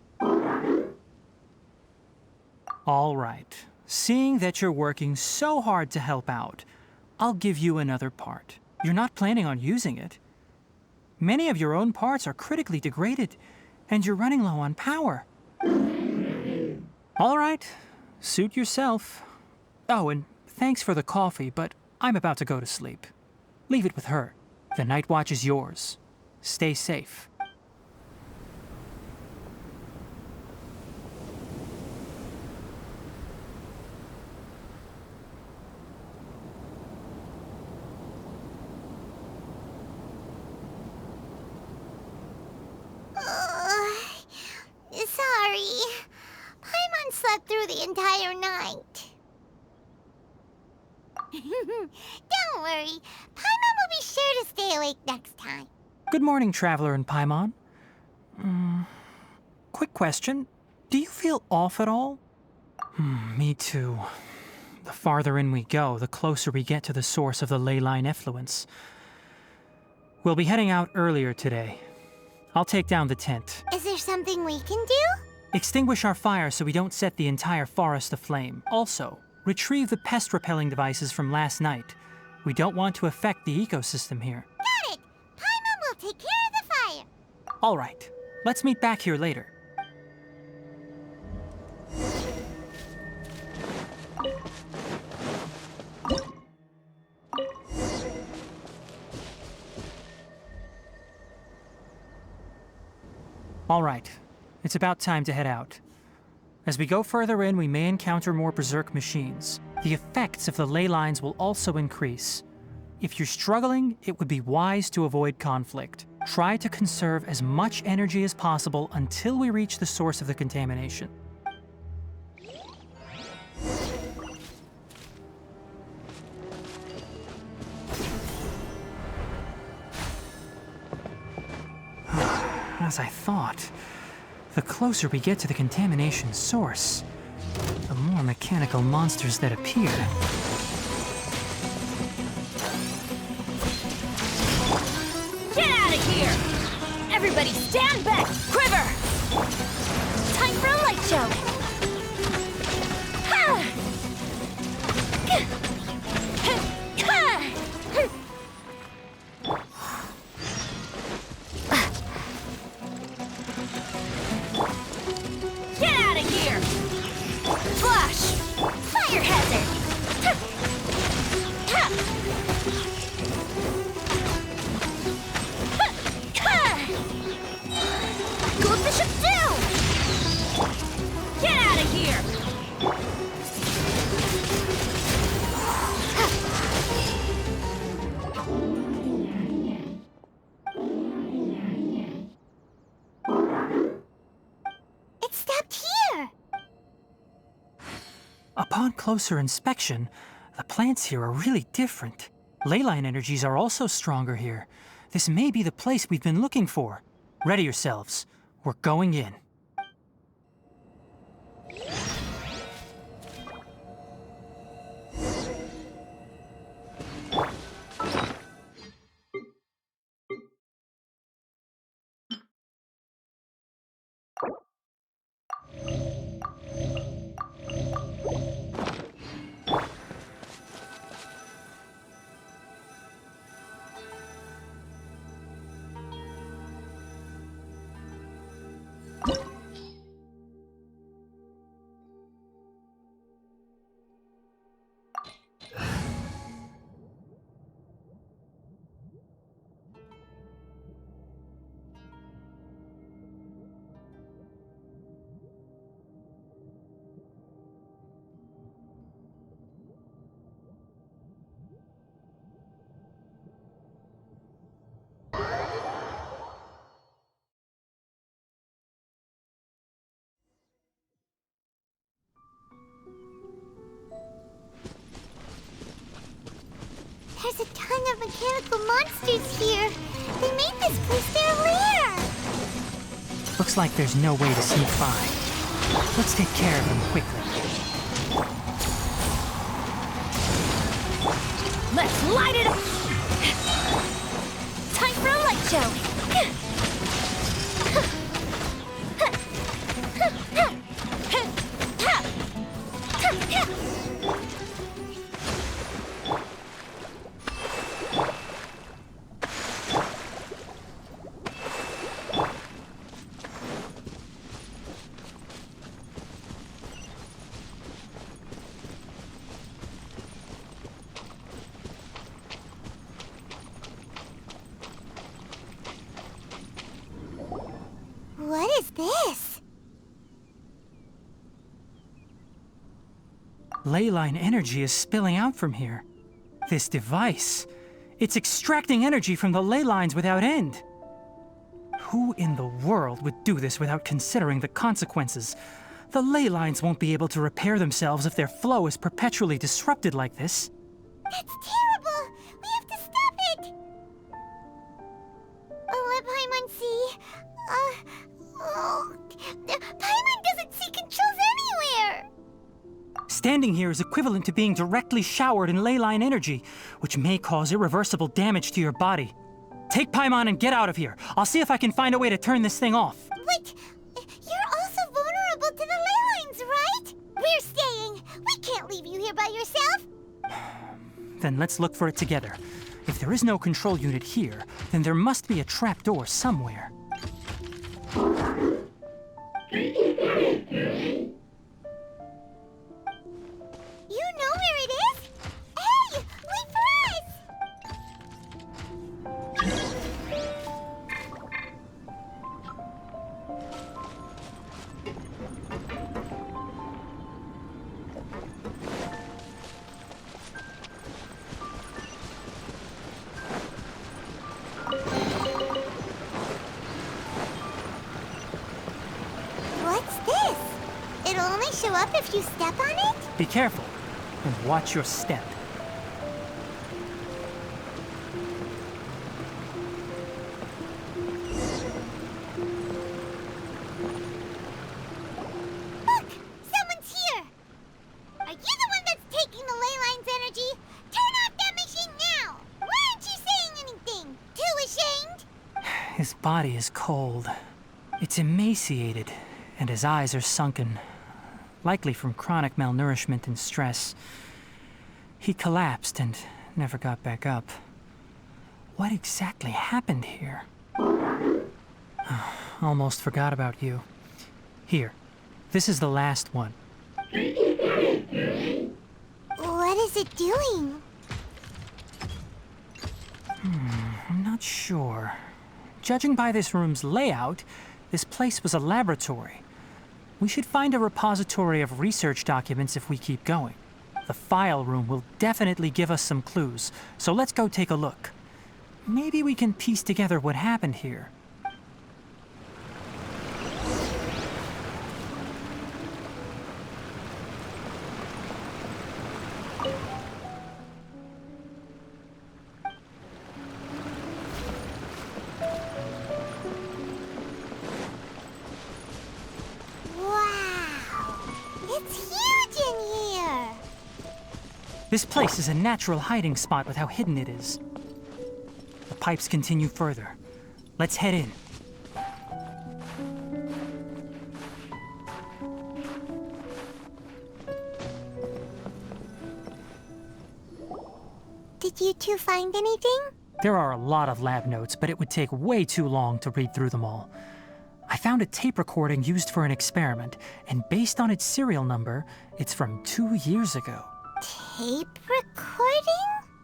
All right. Seeing that you're working so hard to help out, I'll give you another part. You're not planning on using it. Many of your own parts are critically degraded, and you're running low on power. All right. Suit yourself. Oh, and thanks for the coffee, but I'm about to go to sleep. Leave it with her. The night watch is yours. Stay safe. Sorry. Paimon slept through the entire night. Don't worry. Paimon will be sure to stay awake next time. Good morning, Traveler and Paimon. Quick question. Do you feel off at all? Me too. The farther in we go, the closer we get to the source of the ley line effluence. We'll be heading out earlier today. I'll take down the tent. Is there something we can do? Extinguish our fire so we don't set the entire forest aflame. Also, retrieve the pest-repelling devices from last night. We don't want to affect the ecosystem here. Got it! Paimon will take care of the fire. All right. Let's meet back here later. All right. It's about time to head out. As we go further in, we may encounter more berserk machines. The effects of the ley lines will also increase. If you're struggling, it would be wise to avoid conflict. Try to conserve as much energy as possible until we reach the source of the contamination. As I thought, the closer we get to the contamination source, the more mechanical monsters that appear. Get out of here! Everybody stand back! Quiver! Time for a light show! Ha! Get out of here! Flash! Fire hazard! Gold Bishop down! Get out of here! It stopped here. Upon closer inspection, the plants here are really different. Ley line energies are also stronger here. This may be the place we've been looking for. Ready yourselves. We're going in. of mechanical monsters here. They made this place their lair. Looks like there's no way to sneak by. Let's take care of them quickly. Let's light it up! Time for a light show! What is this? Ley line energy is spilling out from here. This device, it's extracting energy from the ley lines without end. Who in the world would do this without considering the consequences? The ley lines won't be able to repair themselves if their flow is perpetually disrupted like this. That's terrible! We have to stop it! Let Paimon see. Paimon doesn't see controls anywhere! Standing here is equivalent to being directly showered in ley line energy, which may cause irreversible damage to your body. Take Paimon and get out of here. I'll see if I can find a way to turn this thing off. But you're also vulnerable to the ley lines, right? We're staying. We can't leave you here by yourself. Then let's look for it together. If there is no control unit here, then there must be a trapdoor somewhere. You know where it is? Hey, wait for us! What's this? It'll only show up if you step on it? Be careful, and watch your step. Look! Someone's here! Are you the one that's taking the ley line's energy? Turn off that machine now! Why aren't you saying anything? Too ashamed? His body is cold. It's emaciated, and his eyes are sunken, likely from chronic malnourishment and stress. He collapsed and never got back up. What exactly happened here? Almost forgot about you. Here, this is the last one. What is it doing? I'm not sure. Judging by this room's layout, this place was a laboratory. We should find a repository of research documents if we keep going. The file room will definitely give us some clues, so let's go take a look. Maybe we can piece together what happened here. Wow! It's huge in here! This place is a natural hiding spot with how hidden it is. The pipes continue further. Let's head in. Did you two find anything? There are a lot of lab notes, but it would take way too long to read through them all. I found a tape recording used for an experiment, and based on its serial number, it's from 2 years ago. Tape recording?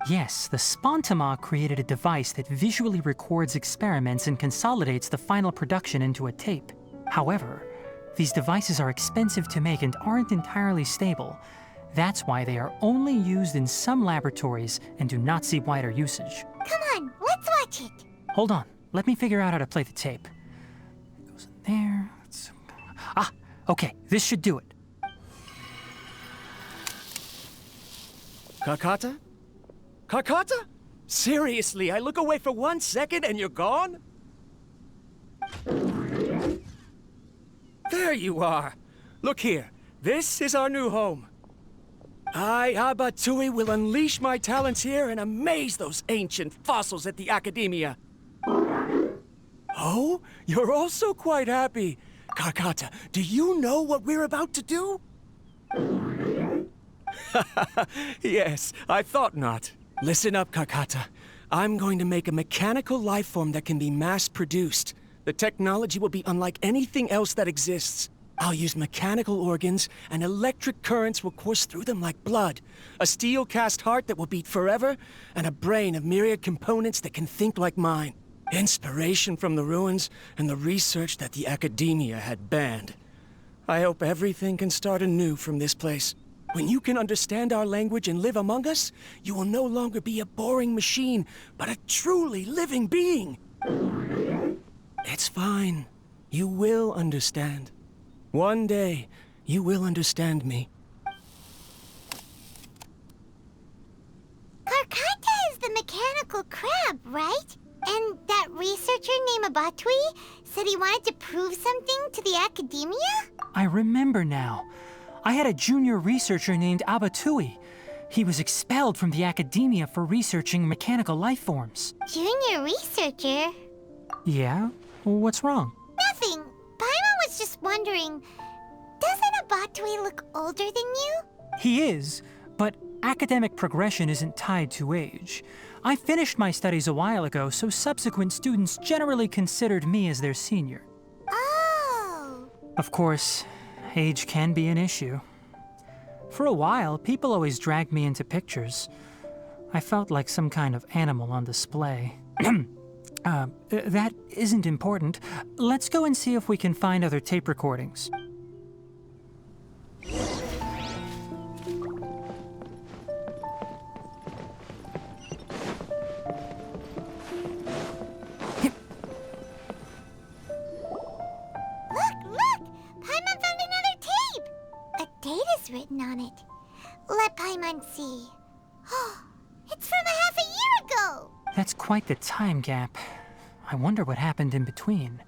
Yes, the Spontamog created a device that visually records experiments and consolidates the final production into a tape. However, these devices are expensive to make and aren't entirely stable. That's why they are only used in some laboratories and do not see wider usage. Come on, let's watch it. Hold on, let me figure out how to play the tape. It goes in there. Ah, okay, this should do it. Kakata? Kakata? Seriously, I look away for 1 second and you're gone? There you are. Look here. This is our new home. I, Abatui, will unleash my talents here and amaze those ancient fossils at the Academia. Oh, you're also quite happy. Karkata, do you know what we're about to do? Yes, I thought not. Listen up, Karkata. I'm going to make a mechanical life form that can be mass-produced. The technology will be unlike anything else that exists. I'll use mechanical organs, and electric currents will course through them like blood. A steel-cast heart that will beat forever, and a brain of myriad components that can think like mine. Inspiration from the ruins, and the research that the Academia had banned. I hope everything can start anew from this place. When you can understand our language and live among us, you will no longer be a boring machine, but a truly living being. It's fine. You will understand. One day, you will understand me. Karkata is the mechanical crab, right? And that researcher named Abatui said he wanted to prove something to the Academia? I remember now. I had a junior researcher named Abatui. He was expelled from the Academia for researching mechanical life forms. Junior researcher? Yeah? What's wrong? Nothing. Paimon was just wondering, doesn't Abatui look older than you? He is, but academic progression isn't tied to age. I finished my studies a while ago, so subsequent students generally considered me as their senior. Oh. Of course, age can be an issue. For a while, people always dragged me into pictures. I felt like some kind of animal on display. That isn't important. Let's go and see if we can find other tape recordings. Written on it. Let Paimon see. Oh, it's from a half a year ago! That's quite the time gap. I wonder what happened in between.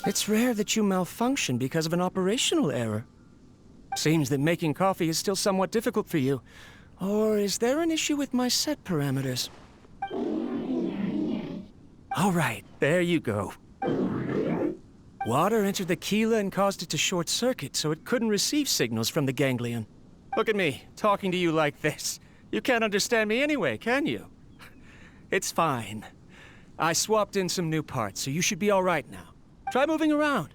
It's rare that you malfunction because of an operational error. Seems that making coffee is still somewhat difficult for you. Or is there an issue with my set parameters? All right, there you go. Water entered the chela and caused it to short-circuit, so it couldn't receive signals from the ganglion. Look at me, talking to you like this. You can't understand me anyway, can you? It's fine. I swapped in some new parts, so you should be all right now. Try moving around.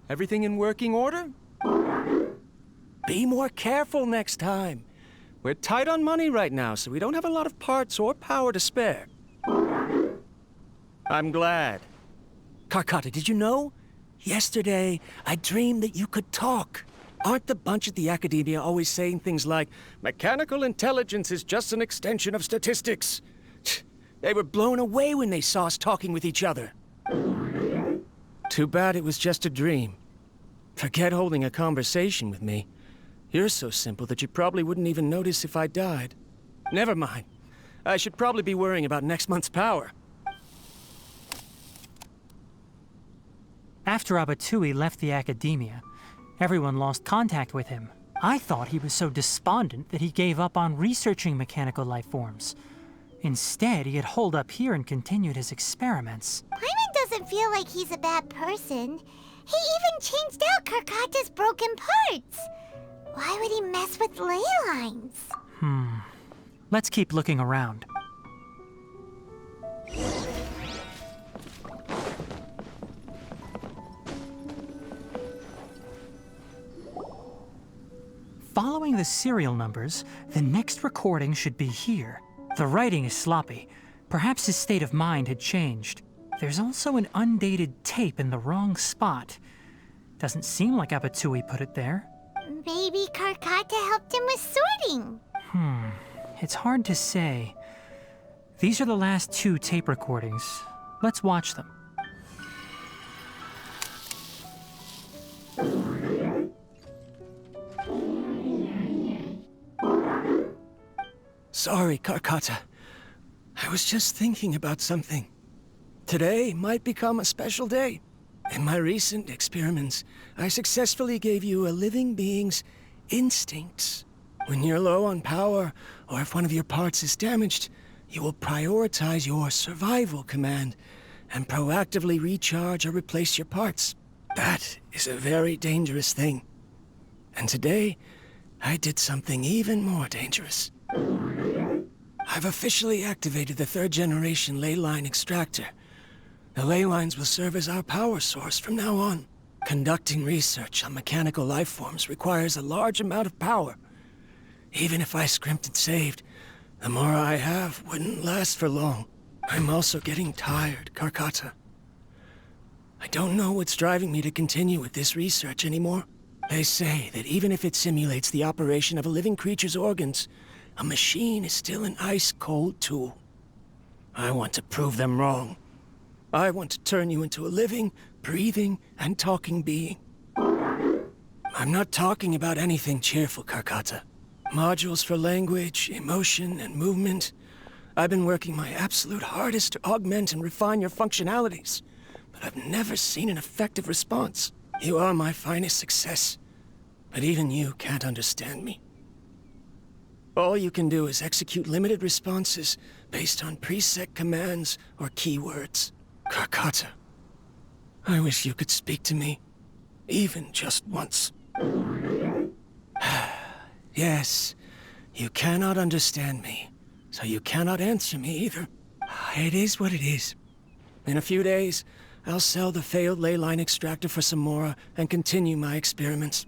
Everything in working order? Be more careful next time. We're tight on money right now, so we don't have a lot of parts or power to spare. I'm glad. Karkata, did you know? Yesterday, I dreamed that you could talk. Aren't the bunch at the Academia always saying things like, mechanical intelligence is just an extension of statistics? They were blown away when they saw us talking with each other. Too bad it was just a dream. Forget holding a conversation with me. You're so simple that you probably wouldn't even notice if I died. Never mind. I should probably be worrying about next month's power. After Abatui left the Academia, everyone lost contact with him. I thought he was so despondent that he gave up on researching mechanical life forms. Instead, he had holed up here and continued his experiments. Paimon doesn't feel like he's a bad person. He even changed out Karkata's broken parts. Why would he mess with ley lines? Let's keep looking around. Following the serial numbers, the next recording should be here. The writing is sloppy. Perhaps his state of mind had changed. There's also an undated tape in the wrong spot. Doesn't seem like Abatui put it there. Maybe Karkata helped him with sorting. It's hard to say. These are the last 2 tape recordings. Let's watch them. Sorry, Karkata. I was just thinking about something. Today might become a special day. In my recent experiments, I successfully gave you a living being's instincts. When you're low on power, or if one of your parts is damaged, you will prioritize your survival command and proactively recharge or replace your parts. That is a very dangerous thing. And today, I did something even more dangerous. I've officially activated the 3rd generation ley line extractor. The ley lines will serve as our power source from now on. Conducting research on mechanical life forms requires a large amount of power. Even if I scrimped and saved, the more I have wouldn't last for long. I'm also getting tired, Karkata. I don't know what's driving me to continue with this research anymore. They say that even if it simulates the operation of a living creature's organs, a machine is still an ice-cold tool. I want to prove them wrong. I want to turn you into a living, breathing, and talking being. I'm not talking about anything cheerful, Karkata. Modules for language, emotion, and movement. I've been working my absolute hardest to augment and refine your functionalities, but I've never seen an effective response. You are my finest success, but even you can't understand me. All you can do is execute limited responses based on preset commands or keywords. Karkata, I wish you could speak to me, even just once. Yes, you cannot understand me, so you cannot answer me either. It is what it is. In a few days, I'll sell the failed ley line extractor for some more and continue my experiments.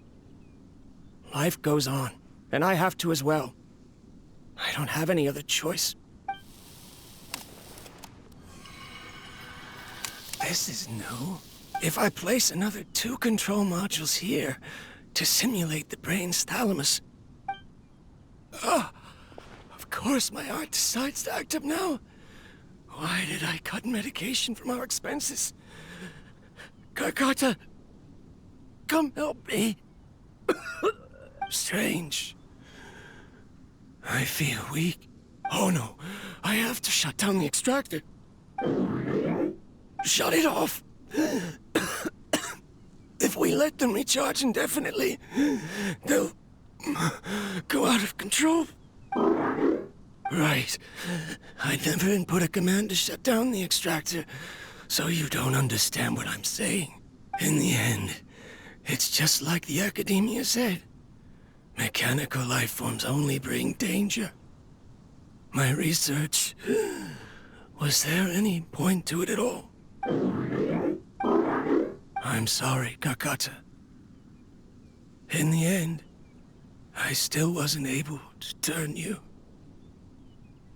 Life goes on, and I have to as well. I don't have any other choice. This is new. If I place another 2 control modules here to simulate the brain's thalamus... of course my heart decides to act up now. Why did I cut medication from our expenses? Karkata, come help me. Strange. I feel weak. Oh no, I have to shut down the extractor. Shut it off. If we let them recharge indefinitely, they'll go out of control. Right. I never input a command to shut down the extractor, so you don't understand what I'm saying. In the end, it's just like the academia said. Mechanical life forms only bring danger. My research... Was there any point to it at all? I'm sorry, Karkata. In the end, I still wasn't able to turn you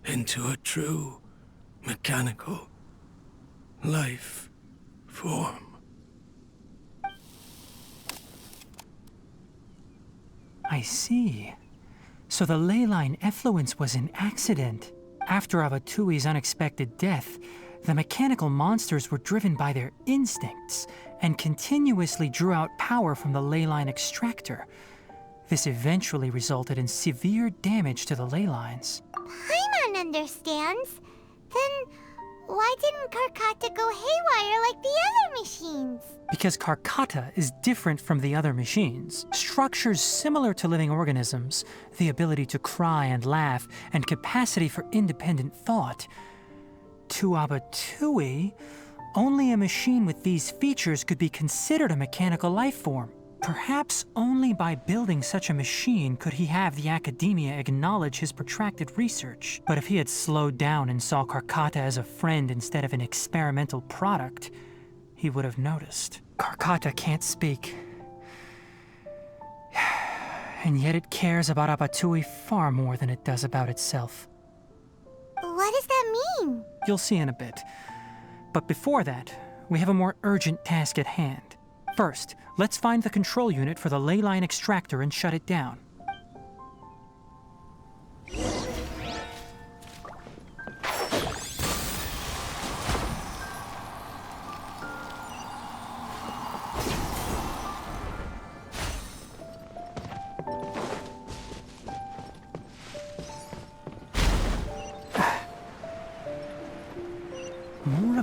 into a true mechanical life form. I see. So the ley line effluence was an accident. After Avatui's unexpected death, the mechanical monsters were driven by their instincts and continuously drew out power from the ley line extractor. This eventually resulted in severe damage to the ley lines. Paimon understands. Then why didn't Karkata go haywire like the other machines? Because Karkata is different from the other machines. Structures similar to living organisms, the ability to cry and laugh, and capacity for independent thought. To Abatui, only a machine with these features could be considered a mechanical life form. Perhaps only by building such a machine could he have the academia acknowledge his protracted research. But if he had slowed down and saw Karkata as a friend instead of an experimental product, he would have noticed. Karkata can't speak. And yet it cares about Abatui far more than it does about itself. What does that mean? You'll see in a bit. But before that, we have a more urgent task at hand. First, let's find the control unit for the ley line extractor and shut it down.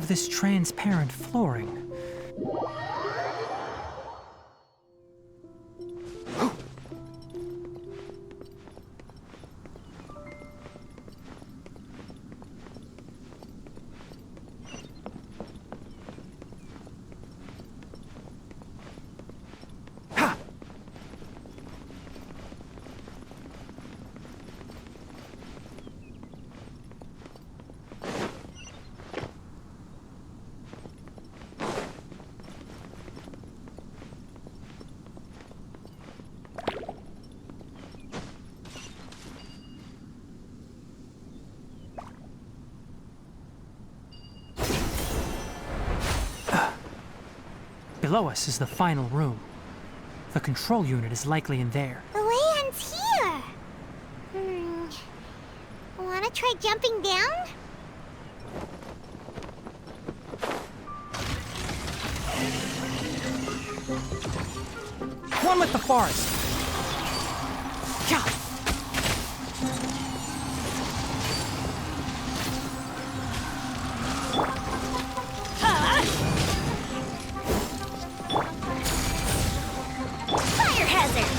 of this transparent flooring. Below us is the final room. The control unit is likely in there. The way ends here. Wanna try jumping down? One with the forest! Yeah. Fire hazard!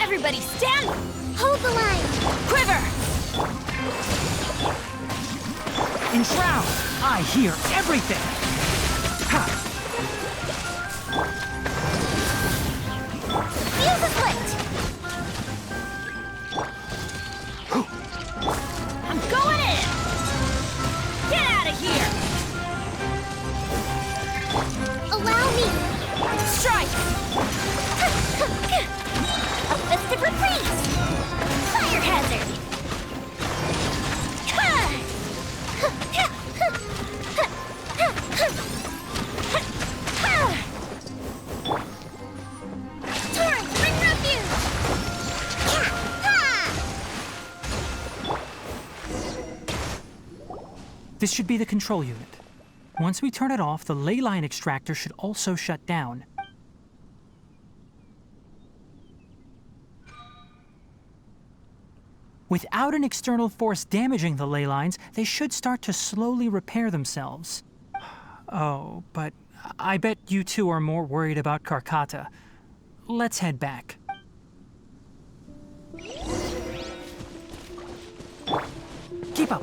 Everybody stand! Hold the line! Quiver! Enshroud! I hear everything! Ha! Fuse is lit! I'm going in! Get out of here! Allow me! Strike! A festive reprise! Fire hazard! Torrent, bring refuge! This should be the control unit. Once we turn it off, the ley line extractor should also shut down. Without an external force damaging the ley lines, they should start to slowly repair themselves. Oh, but I bet you two are more worried about Karkata. Let's head back. Keep up.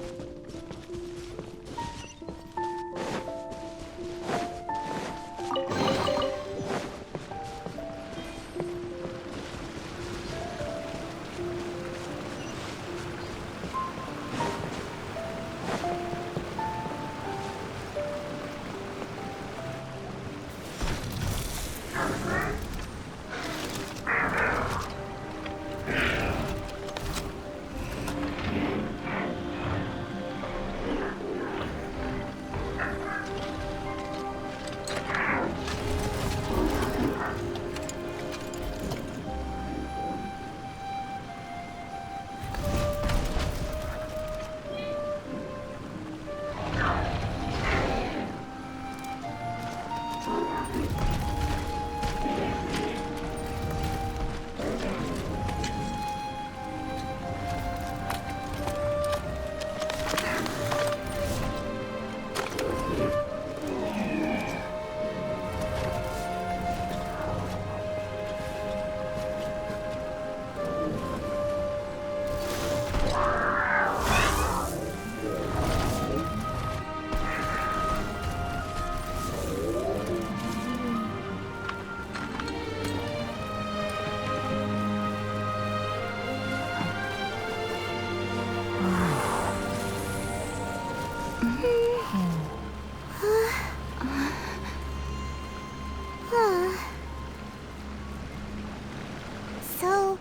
So,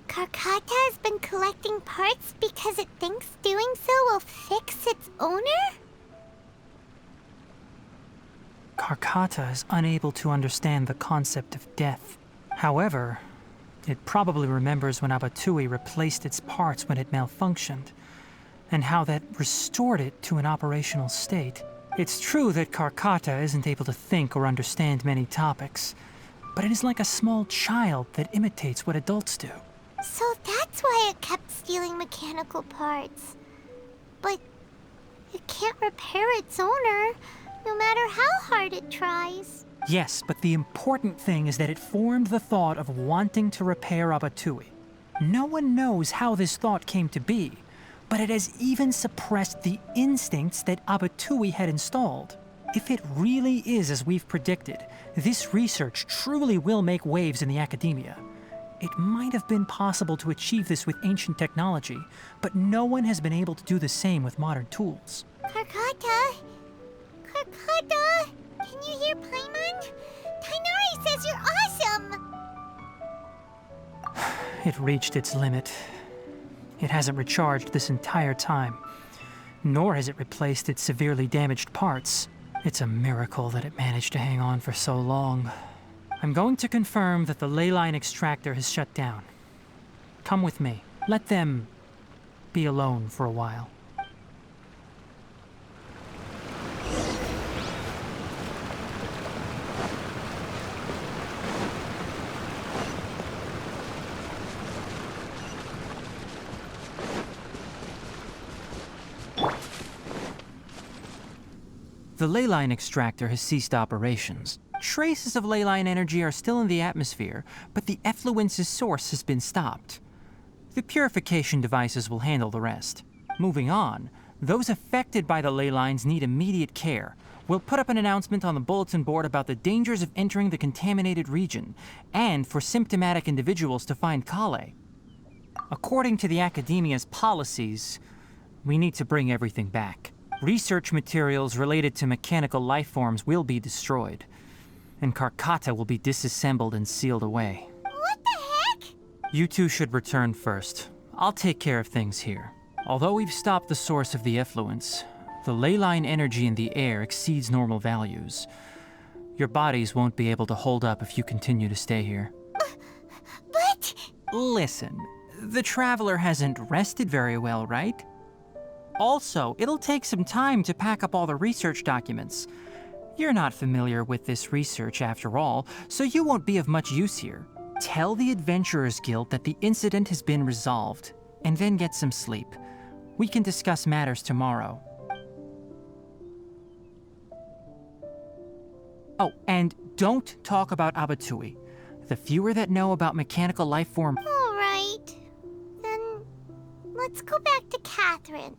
Karkata has been collecting parts because it thinks doing so will fix its owner? Karkata is unable to understand the concept of death. However, it probably remembers when Abatui replaced its parts when it malfunctioned, and how that restored it to an operational state. It's true that Karkata isn't able to think or understand many topics, but it is like a small child that imitates what adults do. So that's why it kept stealing mechanical parts. But it can't repair its owner, no matter how hard it tries. Yes, but the important thing is that it formed the thought of wanting to repair Abatui. No one knows how this thought came to be, but it has even suppressed the instincts that Abatui had installed. If it really is as we've predicted, this research truly will make waves in the academia. It might have been possible to achieve this with ancient technology, but no one has been able to do the same with modern tools. Karkata? Karkata? Can you hear Paimon? Tighnari says you're awesome! It reached its limit. It hasn't recharged this entire time, nor has it replaced its severely damaged parts. It's a miracle that it managed to hang on for so long. I'm going to confirm that the ley line extractor has shut down. Come with me. Let them be alone for a while. The ley line extractor has ceased operations. Traces of ley line energy are still in the atmosphere, but the effluence's source has been stopped. The purification devices will handle the rest. Moving on, those affected by the ley lines need immediate care. We'll put up an announcement on the bulletin board about the dangers of entering the contaminated region, and for symptomatic individuals to find Kale. According to the Academia's policies, we need to bring everything back. Research materials related to mechanical life forms will be destroyed, and Karkata will be disassembled and sealed away. What the heck? You two should return first. I'll take care of things here. Although we've stopped the source of the effluence, the ley line energy in the air exceeds normal values. Your bodies won't be able to hold up if you continue to stay here. But... Listen, the Traveler hasn't rested very well, right? Also, it'll take some time to pack up all the research documents. You're not familiar with this research after all, so you won't be of much use here. Tell the Adventurers Guild that the incident has been resolved, and then get some sleep. We can discuss matters tomorrow. Oh, and don't talk about Abatui. The fewer that know about mechanical life form... All right. Then let's go back to Catherine.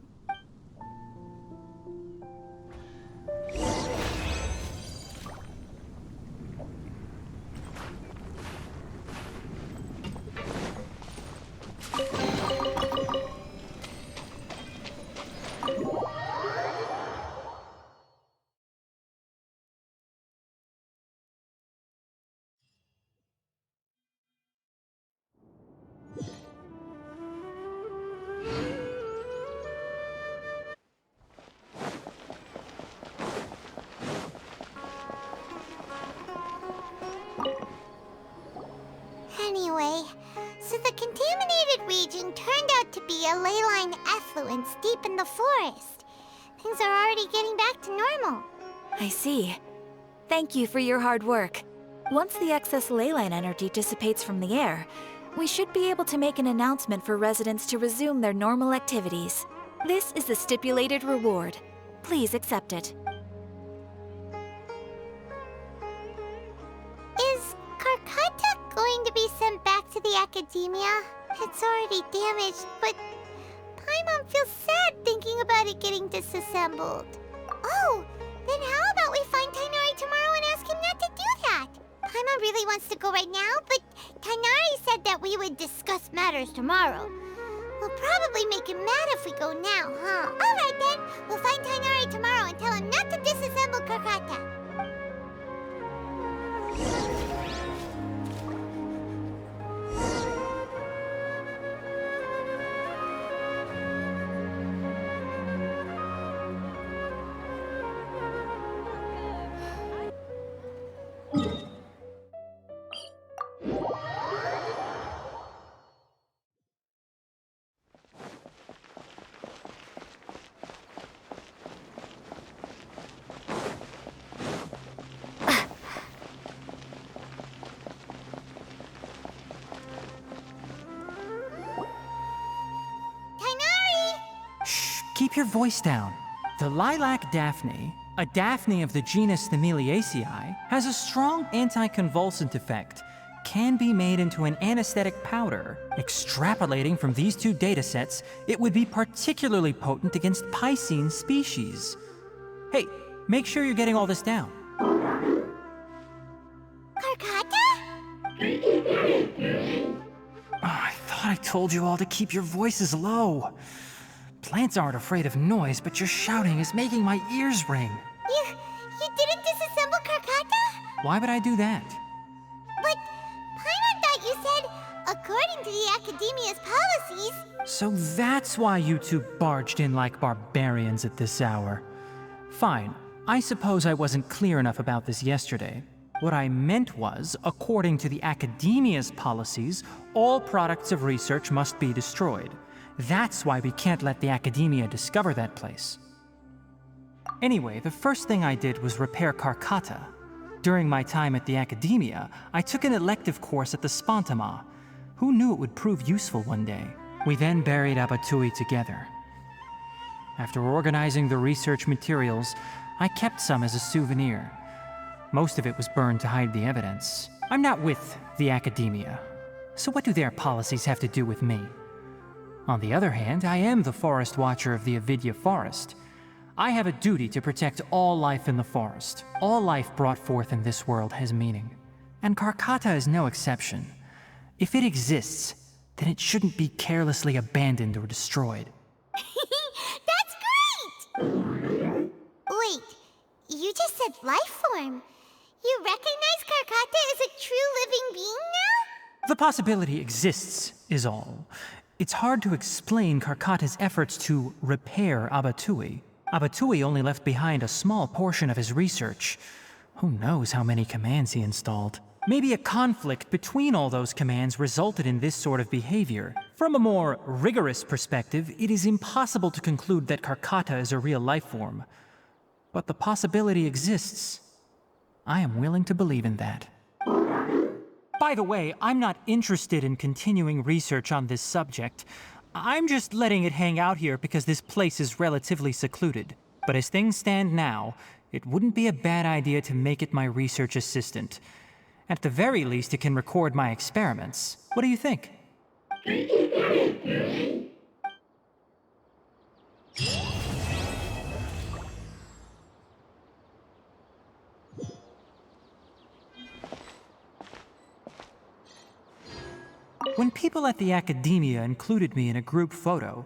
Anyway, so the contaminated region turned out to be a ley line effluence deep in the forest. Things are already getting back to normal. I see. Thank you for your hard work. Once the excess ley line energy dissipates from the air, we should be able to make an announcement for residents to resume their normal activities. This is the stipulated reward. Please accept it. Is Karkata going to be sent back to the Academia? It's already damaged, but Paimon feels sad thinking about it getting disassembled. Oh, then how about we find Tighnari tomorrow and ask him not to do that? Paimon really wants to go right now, but Tighnari said that we would discuss matters tomorrow. We'll probably make him mad if we go now, huh? Alright then, we'll find Tighnari tomorrow and tell him not to disassemble Karkata. keep your voice down. The lilac daphne, a daphne of the genus Thameliaceae, has a strong anticonvulsant effect, can be made into an anesthetic powder. Extrapolating from these two datasets, it would be particularly potent against Piscine species. Hey, make sure you're getting all this down. Karkata? Oh, I thought I told you all to keep your voices low. Plants aren't afraid of noise, but your shouting is making my ears ring. You didn't disassemble Karkata? Why would I do that? But Paimon thought you said, according to the Academia's policies... So that's why you two barged in like barbarians at this hour. Fine, I suppose I wasn't clear enough about this yesterday. What I meant was, according to the Academia's policies, all products of research must be destroyed. That's why we can't let the Academia discover that place. Anyway, the first thing I did was repair Karkata. During my time at the Academia, I took an elective course at the Spontama. Who knew it would prove useful one day? We then buried Abatui together. After organizing the research materials, I kept some as a souvenir. Most of it was burned to hide the evidence. I'm not with the Academia, so what do their policies have to do with me? On the other hand, I am the Forest Watcher of the Avidya Forest. I have a duty to protect all life in the forest. All life brought forth in this world has meaning. And Karkata is no exception. If it exists, then it shouldn't be carelessly abandoned or destroyed. That's great! Wait, you just said life form. You recognize Karkata as a true living being now? The possibility exists, is all. It's hard to explain Karkata's efforts to repair Abatui. Abatui only left behind a small portion of his research. Who knows how many commands he installed? Maybe a conflict between all those commands resulted in this sort of behavior. From a more rigorous perspective, it is impossible to conclude that Karkata is a real life form. But the possibility exists. I am willing to believe in that. By the way, I'm not interested in continuing research on this subject. I'm just letting it hang out here because this place is relatively secluded. But as things stand now, it wouldn't be a bad idea to make it my research assistant. At the very least, it can record my experiments. What do you think? When people at the Academia included me in a group photo,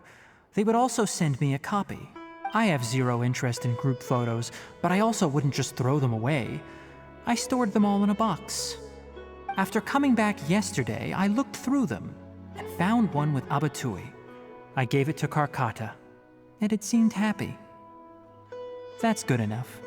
they would also send me a copy. I have zero interest in group photos, but I also wouldn't just throw them away. I stored them all in a box. After coming back yesterday, I looked through them and found one with Abatui. I gave it to Karkata, and it seemed happy. That's good enough.